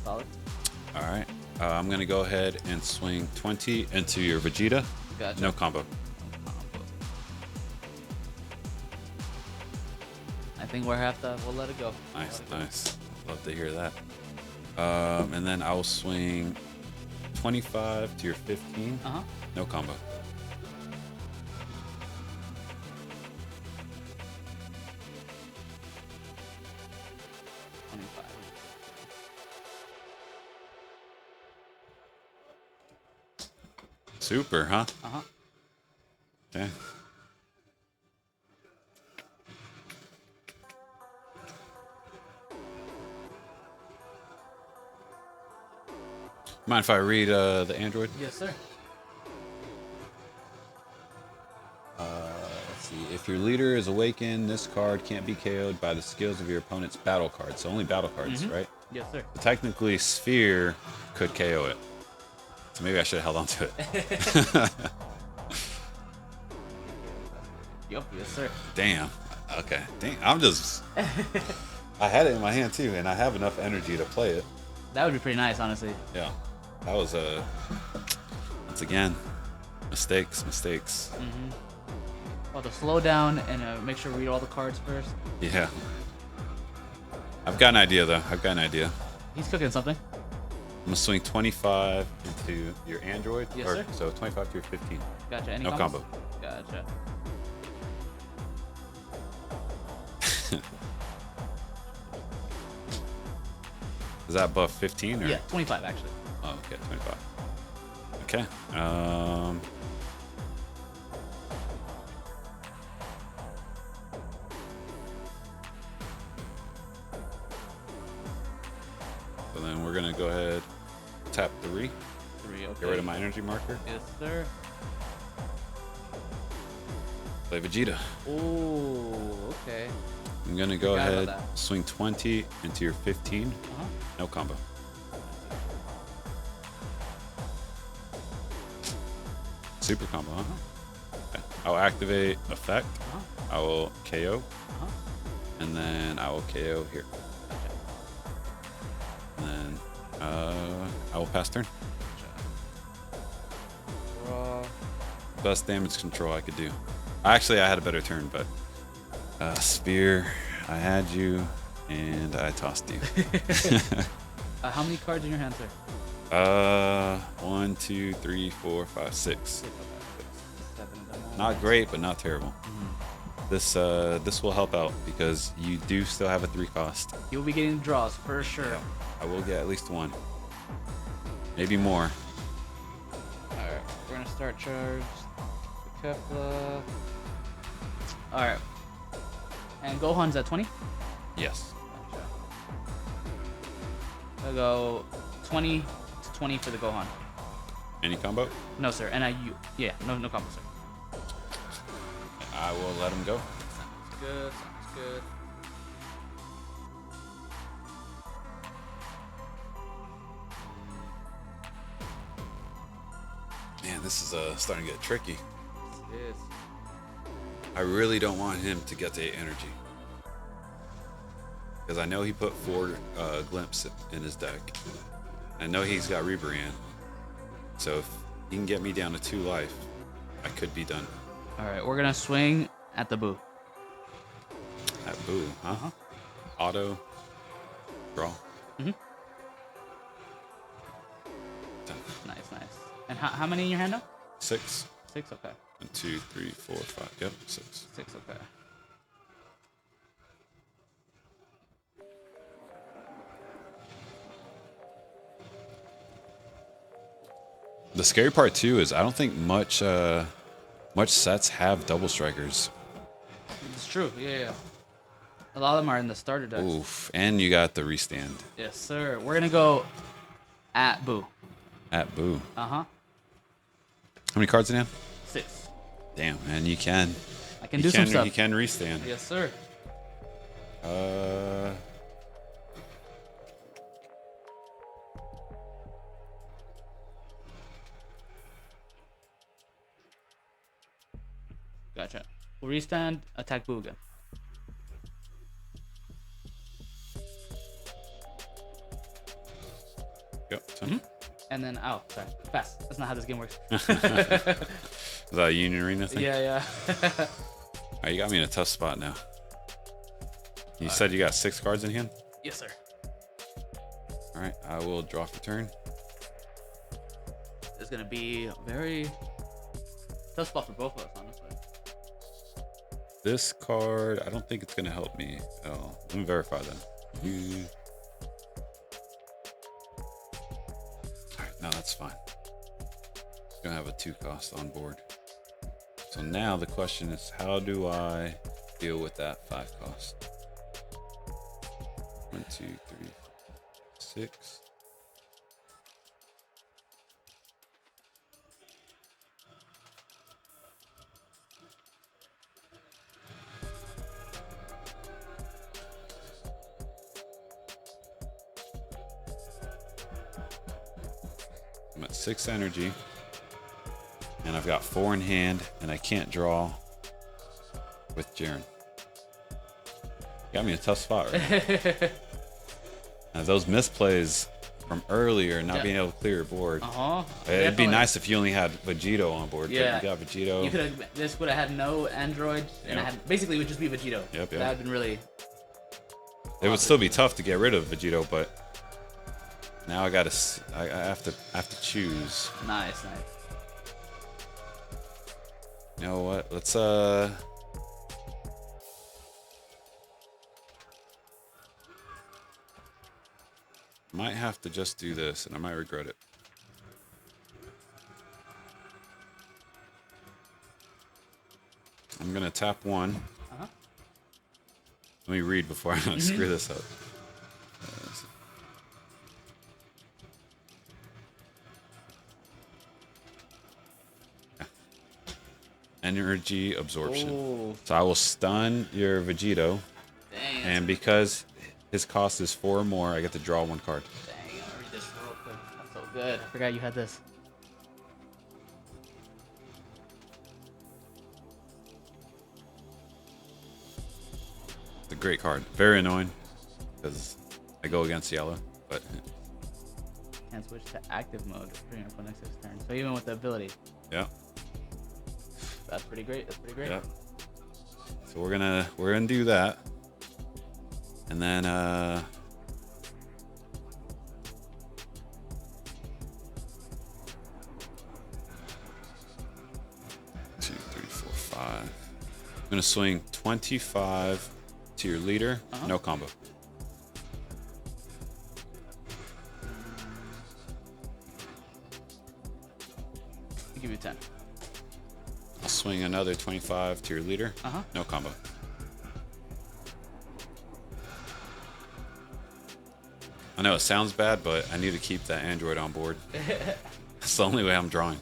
Solid. All right. I'm going to go ahead and swing 20 into your Vegeta. Gotcha. No combo. I think we'll let it go. Nice. Love to hear that. And then I'll swing 25 to your 15. No combo. Super, huh? Okay. Mind if I read the Android? Yes, sir. Let's see. If your leader is awakened, this card can't be KO'd by the skills of your opponent's battle cards. So only battle cards, right? Yes, sir. So technically, Sphere could KO it. So maybe I should have held on to it. Yup, yes, sir. Damn. Okay. Damn. I had it in my hand too, and I have enough energy to play it. That would be pretty nice, honestly. Yeah. That was once again, mistakes. Well, to slow down and make sure we read all the cards first. Yeah. I've got an idea though. He's cooking something. I'm gonna swing 25 into your Android. Yes, sir. So 25 to your 15. Gotcha. Any no combos? combo. Gotcha. Is that buff 15 or? Yeah, 25 actually. Oh, okay, 25. Okay. So then we're gonna go ahead, tap 3. 3, okay. Get rid of my energy marker. Yes, sir. Play Vegeta. Oh, okay. I'm gonna go ahead, swing 20 into your 15. No combo. Super combo, huh? Okay. I'll activate effect. I will KO. And then I will KO here. And then I will pass turn. Best damage control I could do. Actually, I had a better turn, but Spear, I had you, and I tossed you. How many cards in your hand, sir? 1, 2, 3, 4, 5, 6. Not great, but not terrible. This will help out because you do still have a 3 cost. You'll be getting draws for sure. Yeah, I will get at least 1, maybe more. All right, we're gonna start charge. Kefla. All right, and Gohan's at 20. Yes. I'll go 20 to 20 for the Gohan. Any combo? No, sir. And yeah, no combo, sir. I will let him go. Sounds good. Man, this is starting to get tricky. It is. I really don't want him to get to 8 energy. Because I know he put 4 glimpse in his deck. I know he's got Rebrand. So if he can get me down to 2 life, I could be done. All right, we're gonna swing at the boo. At boo, huh? Auto. Draw. Nice. And how many in your hand now? 6. 6, okay. 1, 2, 3, 4, 5. Yep, 6. 6, okay. The scary part too is I don't think much sets have double strikers. It's true. Yeah. A lot of them are in the starter decks. Oof, and you got the restand. Yes, sir. We're gonna go at boo. At boo. How many cards in hand? 6. Damn, man, you can. I can do some stuff. You can restand. Yes, sir. Gotcha. We'll restand, attack boo again. Yep. 10. And then, oh, sorry, fast. That's not how this game works. Is that a Union Arena thing? Yeah. Alright, you got me in a tough spot now. You said you got 6 cards in hand? Yes, sir. Alright, I will draw for turn. It's gonna be a very tough spot for both of us, honestly. This card, I don't think it's going to help me at all. Let me verify that. Alright, no, that's fine. Gonna have a 2 cost on board. So now the question is, how do I deal with that 5 cost? 1, 2, 3, 6. I'm at 6 energy, and I've got 4 in hand, and I can't draw with Jaren. Got me in a tough spot right now. Those misplays from earlier, not being able to clear your board. It'd be nice if you only had Vegito on board. Yeah, but you got Vegito. You could have. This would have had no Android, and I had basically it would just be Vegito. Yep. That would have been really. It would still be tough to get rid of Vegito, but now I have to choose. Nice. You know what? Let's might have to just do this, and I might regret it. I'm gonna tap 1. Let me read before I screw this up. Energy absorption. Ooh. So I will stun your Vegito. Dang. And because his cost is 4 or more, I get to draw 1 card. Dang, I'm gonna read this real quick. That's so good. I forgot you had this. It's a great card. Very annoying because I go against yellow, but Can't switch to active mode during your opponent's next turn. So even with the ability. yeah. That's pretty great. Yeah. So we're gonna do that, and then 2, 3, 4, 5. I'm gonna swing 25 to your leader. No combo. I'll give you 10. I'll swing another 25 to your leader. No combo. I know it sounds bad, but I need to keep that Android on board. That's the only way I'm drawing.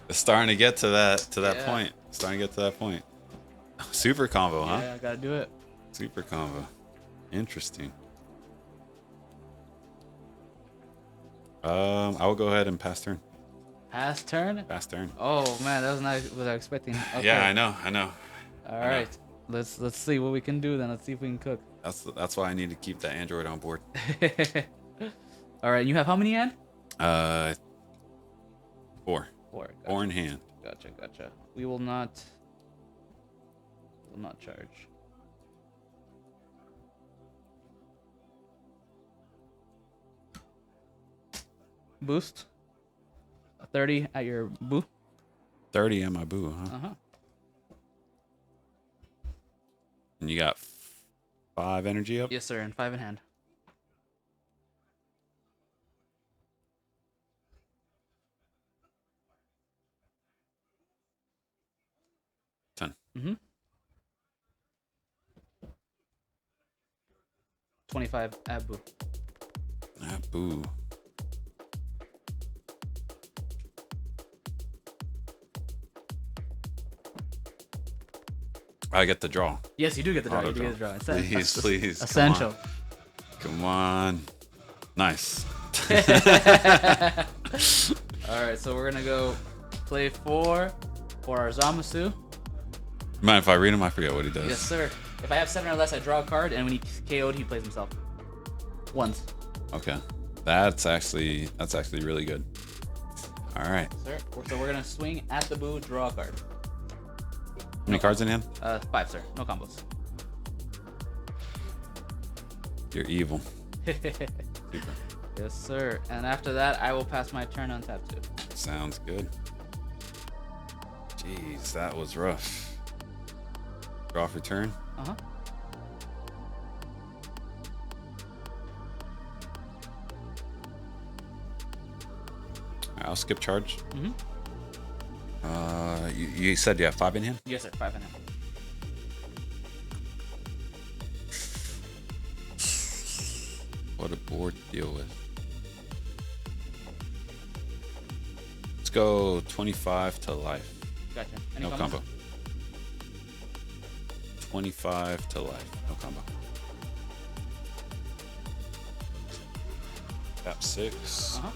It's starting to get to that point. Starting to get to that point. Super combo, huh? Yeah, I gotta do it. Super combo. Interesting. I will go ahead and pass turn. Pass turn. Pass turn. Oh man, that was not what I was expecting. Okay. Yeah, I know. All right, let's see what we can do then. Let's see if we can cook. That's why I need to keep that Android on board. All right, you have how many in hand? 4. 4. Gotcha. 4 in hand. Gotcha. We will not charge. Boost. 30 at your boo. 30 at my boo, huh? Uh-huh. And you got 5 energy up? Yes, sir, and 5 in hand. 10. 25 at boo. At boo. I get the draw. Yes, you do get the draw. Auto You do get the draw. Please. Essential. Come on. Nice. All right, so we're gonna go play 4 for our Zamasu. Mind if I read him? I forget what he does. Yes, sir. If I have 7 or less, I draw a card, and when he KO'd, he plays himself. Once. Okay. That's actually really good. All right. Sir, so we're gonna swing at the boo, draw a card. How many cards in hand? 5, sir. No combos. You're evil. Super. Yes, sir. And after that, I will pass my turn on tap 2. Sounds good. Jeez, that was rough. Draw for turn. Uh-huh. I'll skip charge. Mm-hmm. You said you have 5 in hand? Yes, sir. 5 in hand. What a board to deal with. Let's go 25 to life. Gotcha. Any No combos? combo. 25 to life. No combo. Tap 6. Uh-huh.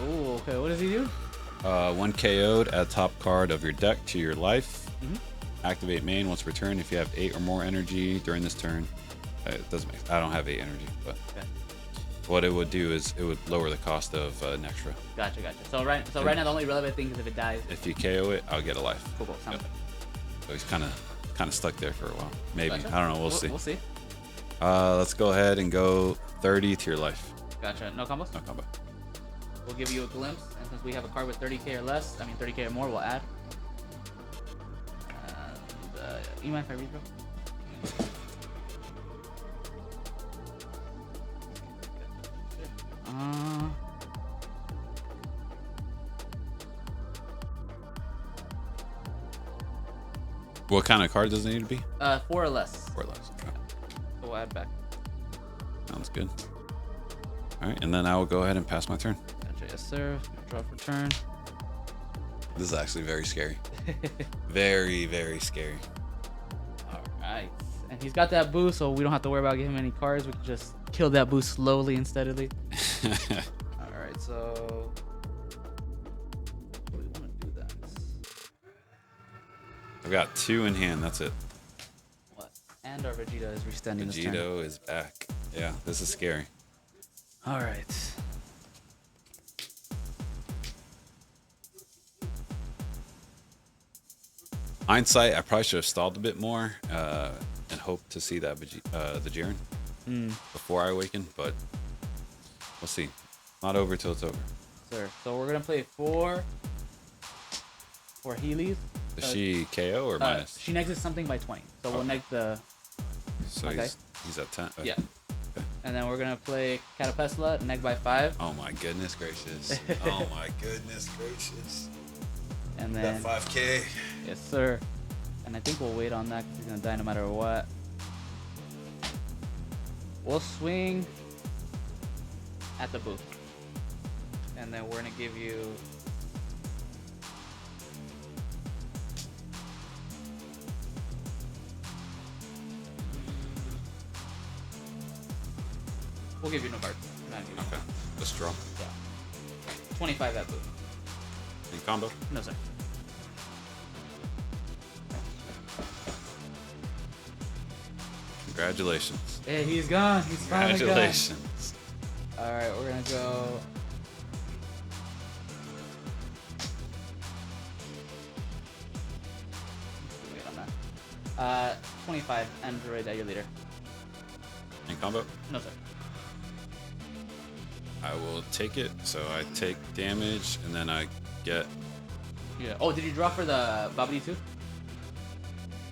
Oh, okay. What does he do? 1 KO'd, add top card of your deck to your life. Mm-hmm. Activate main once per turn if you have 8 or more energy during this turn. It doesn't make. I don't have 8 energy, but Okay. what it would do is it would lower the cost of an extra. Gotcha. So right now the only relevant thing is if it dies. If you KO it, I'll get a life. Cool. Sounds Yep. good. So he's kind of stuck there for a while. Maybe. Gotcha. I don't know. We'll see. We'll see. Let's go ahead and go 30 to your life. Gotcha. No combos? No combo. We'll give you a glimpse, and since we have a card with 30k or less, 30k or more, we'll add. And, you mind if I read, bro? What kind of card does it need to be? 4 or less. 4 less. Okay. So we'll add back. Sounds good. All right, and then I will go ahead and pass my turn. Gotcha. Yes, sir. Draw for turn. This is actually very scary. Very, very scary. All right. And he's got that boost, so we don't have to worry about giving him any cards. We can just kill that boost slowly and steadily. All right, so we want to do that. I've got 2 in hand. That's it. What? And our Vegeta is extending this turn. Vegito is back. Yeah, this is scary. All right. Hindsight, I probably should have stalled a bit more and hoped to see that the Jiren before I awaken, but we'll see. Not over till it's over. Sir, so we're gonna play 4 for Heelys. Is she KO or minus? She negs something by 20, so we'll neg the. So okay. he's at 10. Okay. Yeah. And then we're gonna play Catapesla, neg by 5. Oh my goodness gracious. Oh my goodness gracious. And then That 5K. yes, sir. And I think we'll wait on that because he's gonna die no matter what. We'll swing at the booth, and then we're gonna give you. We'll give you no cards. Not give Okay. Let's draw. Yeah. 25 at boot. Any combo? No, sir. Congratulations. Hey, he's gone. He's finally gone. Congratulations. All right, we're gonna go. Wait on that. 25 Android at your leader. Any combo? No, sir. I will take it. So I take damage, and then I get. Yeah. Oh, did you draw for the Babidi too?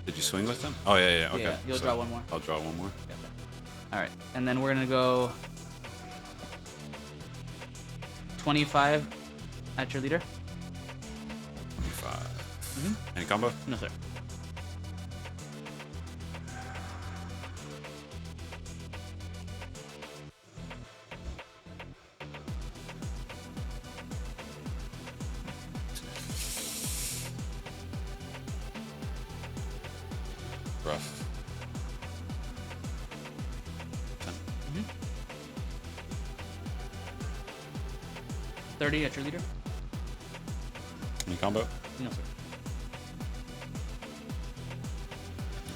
Did you swing with them? Oh yeah. Okay. Yeah, you'll draw one more. I'll draw one more. Yeah, sir. All right, and then we're gonna go 25 at your leader. 25. Any combo? No, sir. Rough. 30 at your leader. Any combo? No, sir.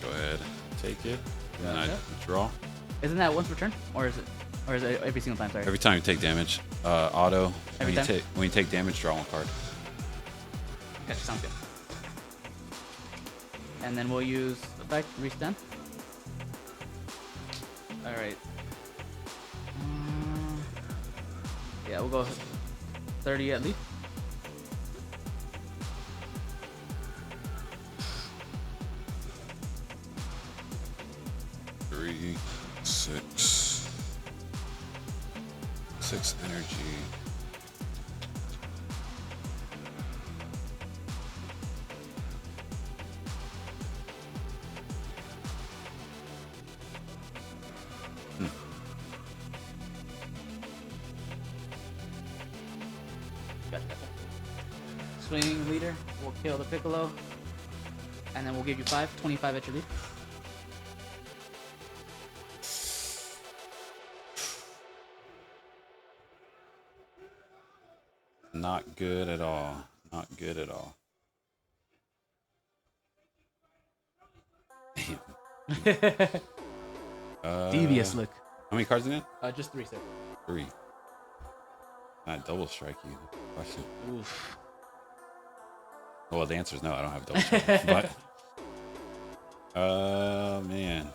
Go ahead. Take it. And then Okay. I draw. Isn't that once per turn, or is it every single time? Sorry. Every time you take damage, auto. Every time? When you take damage, draw one card. Gotcha. Sounds good. And then we'll use effect restand. All right. Yeah, we'll go 30 at least. Three, 6. 6 energy. Gotcha. Swinging leader, we'll kill the Piccolo. And then we'll give you 25 at your lead. Not good at all. Not good at all. Devious look. How many cards in it? Just 3, sir. 3. Not double strike you. Question. Oof. Well, the answer is no. I don't have double strike. But man.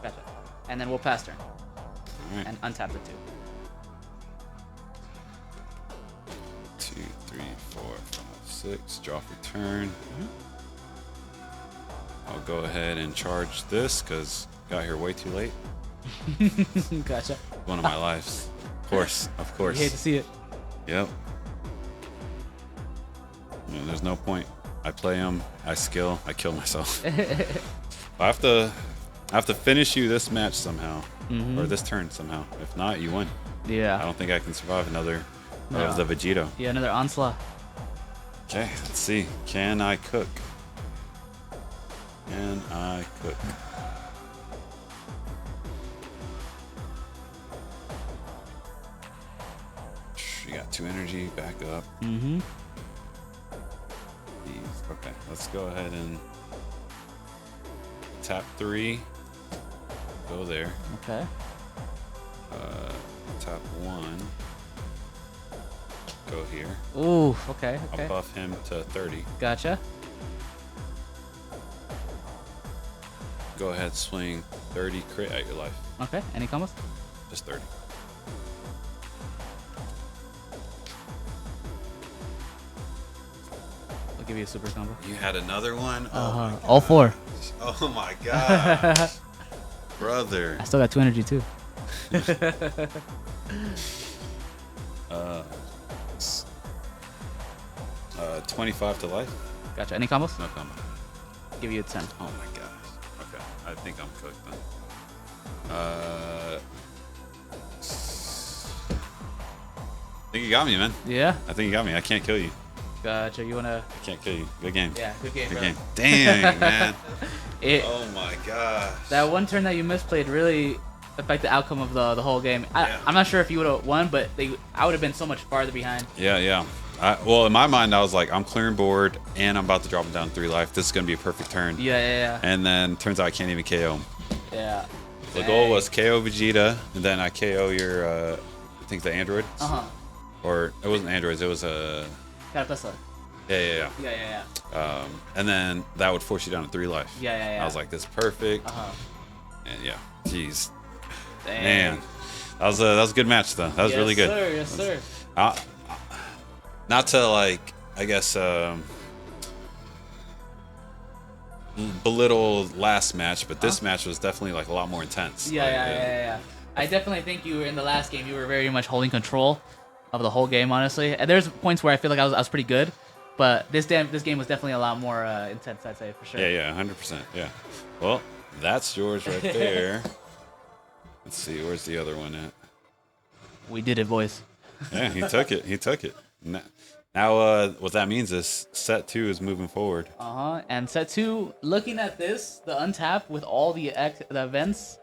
Gotcha. And then we'll pass turn. All right. And untap the 2. 2, 3, 4, 5, 6. Draw for turn. I'll go ahead and charge this because got here way too late. Gotcha. One of my lives. Of course. Of course. You hate to see it. Yep. Yeah, there's no point. I play him. I skill. I kill myself. I have to finish you this match somehow, or this turn somehow. If not, you win. Yeah. I don't think I can survive another of the Vegito. Yeah, another onslaught. Okay, let's see. Can I cook? Can I cook? You got 2 energy. Back up. Okay, let's go ahead and tap 3. Go there. Okay. Tap 1. Go here. Ooh, okay, okay. I'll buff him to 30. Gotcha. Go ahead, swing 30 crit at your life. Okay, any combos? Just 30. I'll give you a super combo. You had another one? Oh my All 4. Oh my gosh. Brother. I still got 2 energy too. 25 to life? Gotcha. Any combos? No combo. Give you a 10. Oh my gosh. Okay. I think I'm cooked then. I think you got me, man. Yeah? I think you got me. I can't kill you. Gotcha. You wanna? I can't kill you. Good game. Yeah, good game, Good bro. game. Dang, man. Oh my gosh. That one turn that you misplayed really affected the outcome of the whole game. I'm not sure if you would have won, but I would have been so much farther behind. Yeah. Well, in my mind, I was like, I'm clearing board, and I'm about to drop him down 3 life. This is going to be a perfect turn. Yeah. And then turns out I can't even KO him. Yeah. The goal was KO Vegeta, and then I KO your, I think the androids. Or it wasn't androids, it was a... Catapessa. Yeah. And then that would force you down to 3 life. Yeah. I was like, this is perfect. And yeah, jeez. Dang. Man. That was a good match, though. That was really good. Yes, sir. Not to, like, I guess, belittle last match, but this match was definitely, like, a lot more intense. Yeah. I definitely think you were in the last game. You were very much holding control of the whole game, honestly. And there's points where I feel like I was pretty good, but this game was definitely a lot more intense, I'd say, for sure. Yeah, 100%. Yeah. Well, that's yours right there. Let's see, where's the other one at? We did it, boys. Yeah, he took it. Now, what that means is set 2 is moving forward. And set 2, looking at this, the untap with all the events,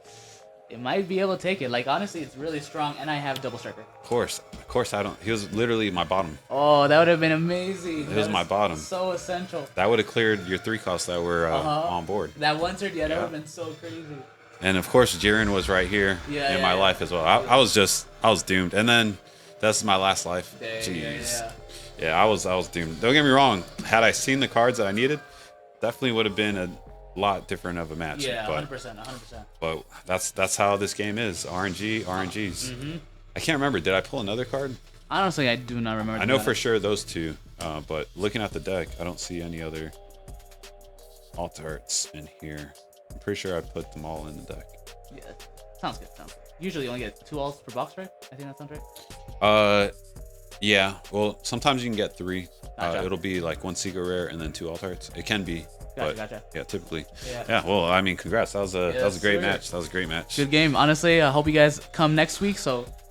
it might be able to take it. Like, honestly, it's really strong, and I have double striker. Of course I don't. He was literally my bottom. Oh, that would have been amazing. It was my bottom. So essential. That would have cleared your 3 costs that were on board. That one turn, that would have been so crazy. And of course, Jiren was right here in my life as well. I was doomed. And then that's my last life. Jeez. Yeah, I was doomed. Don't get me wrong. Had I seen the cards that I needed, definitely would have been a lot different of a match. Yeah, but, 100%. But that's how this game is. RNGs. I can't remember. Did I pull another card? Honestly, I do not remember. I know for sure those 2. But looking at the deck, I don't see any other alt arts in here. I'm pretty sure I put them all in the deck. Yeah, sounds good. Usually you only get 2 alts per box, right? I think that sounds right. Yeah. Well, sometimes you can get 3. Gotcha. It'll be like 1 secret rare and then 2 alt arts. It can be. Gotcha. Yeah, typically. Yeah. Well, I mean, congrats. That was a great match. Good game. Honestly, I hope you guys come next week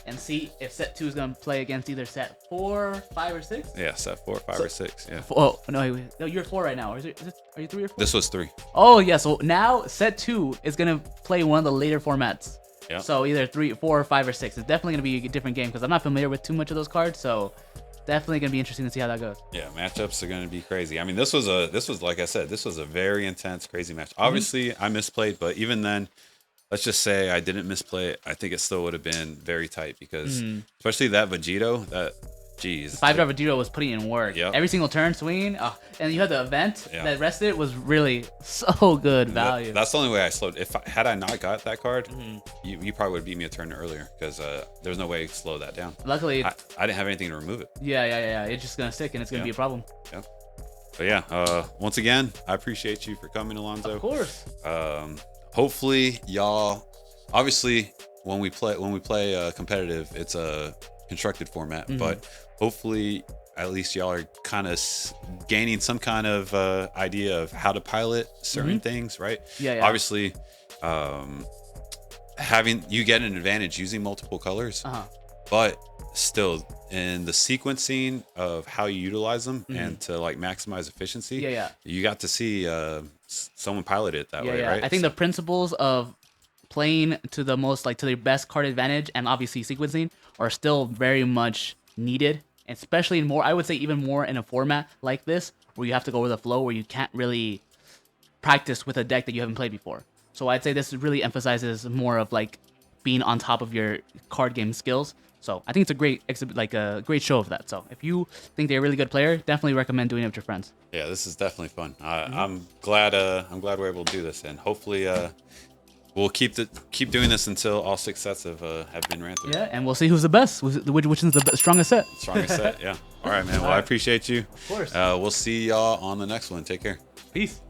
and see if set 2 is gonna play against either set 4, 5, or 6. Yeah, set 4, 5, or 6. Yeah. Oh no, you're 4 right now. Are you 3 or 4? This was 3. Oh yeah. So now set 2 is gonna play one of the later formats. Yeah. So either 3, 4, 5, or 6. It's definitely gonna be a different game because I'm not familiar with too much of those cards. So definitely gonna be interesting to see how that goes. Yeah, matchups are gonna be crazy. I mean, this was like I said, this was a very intense, crazy match. Obviously, I misplayed, but even then, let's just say I didn't misplay it. I think it still would have been very tight because, especially that Vegito, jeez. 5-star Vegito was putting in work. Yep. Every single turn swinging. And you had the event that rested was really so good value. That's the only way I slowed. Had I not got that card, you probably would have beat me a turn earlier because there's no way to slow that down. Luckily, I didn't have anything to remove it. Yeah. It's just gonna stick and it's gonna be a problem. Yeah. But yeah, once again, I appreciate you for coming, Alonzo. Of course. Hopefully, y'all. Obviously, when we play competitive, it's a constructed format, but hopefully at least y'all are kind of gaining some kind of idea of how to pilot certain things, right? Yeah. Obviously, you get an advantage using multiple colors, but still in the sequencing of how you utilize them and to like maximize efficiency. You got to see someone pilot it that way, right? I think the principles of playing to the most, like to the best card advantage and obviously sequencing are still very much needed, especially I would say even more in a format like this where you have to go with the flow, where you can't really practice with a deck that you haven't played before. So I'd say this really emphasizes more of like being on top of your card game skills. So I think it's a great a great show of that. So if you think they're a really good player, definitely recommend doing it with your friends. Yeah, this is definitely fun. I'm glad we're able to do this, and hopefully we'll keep doing this until all 6 sets have been ran through. Yeah, and we'll see who's the best, which is the strongest set. Strongest set, yeah. All right, man. Well, I appreciate you. Of course. We'll see y'all on the next one. Take care. Peace.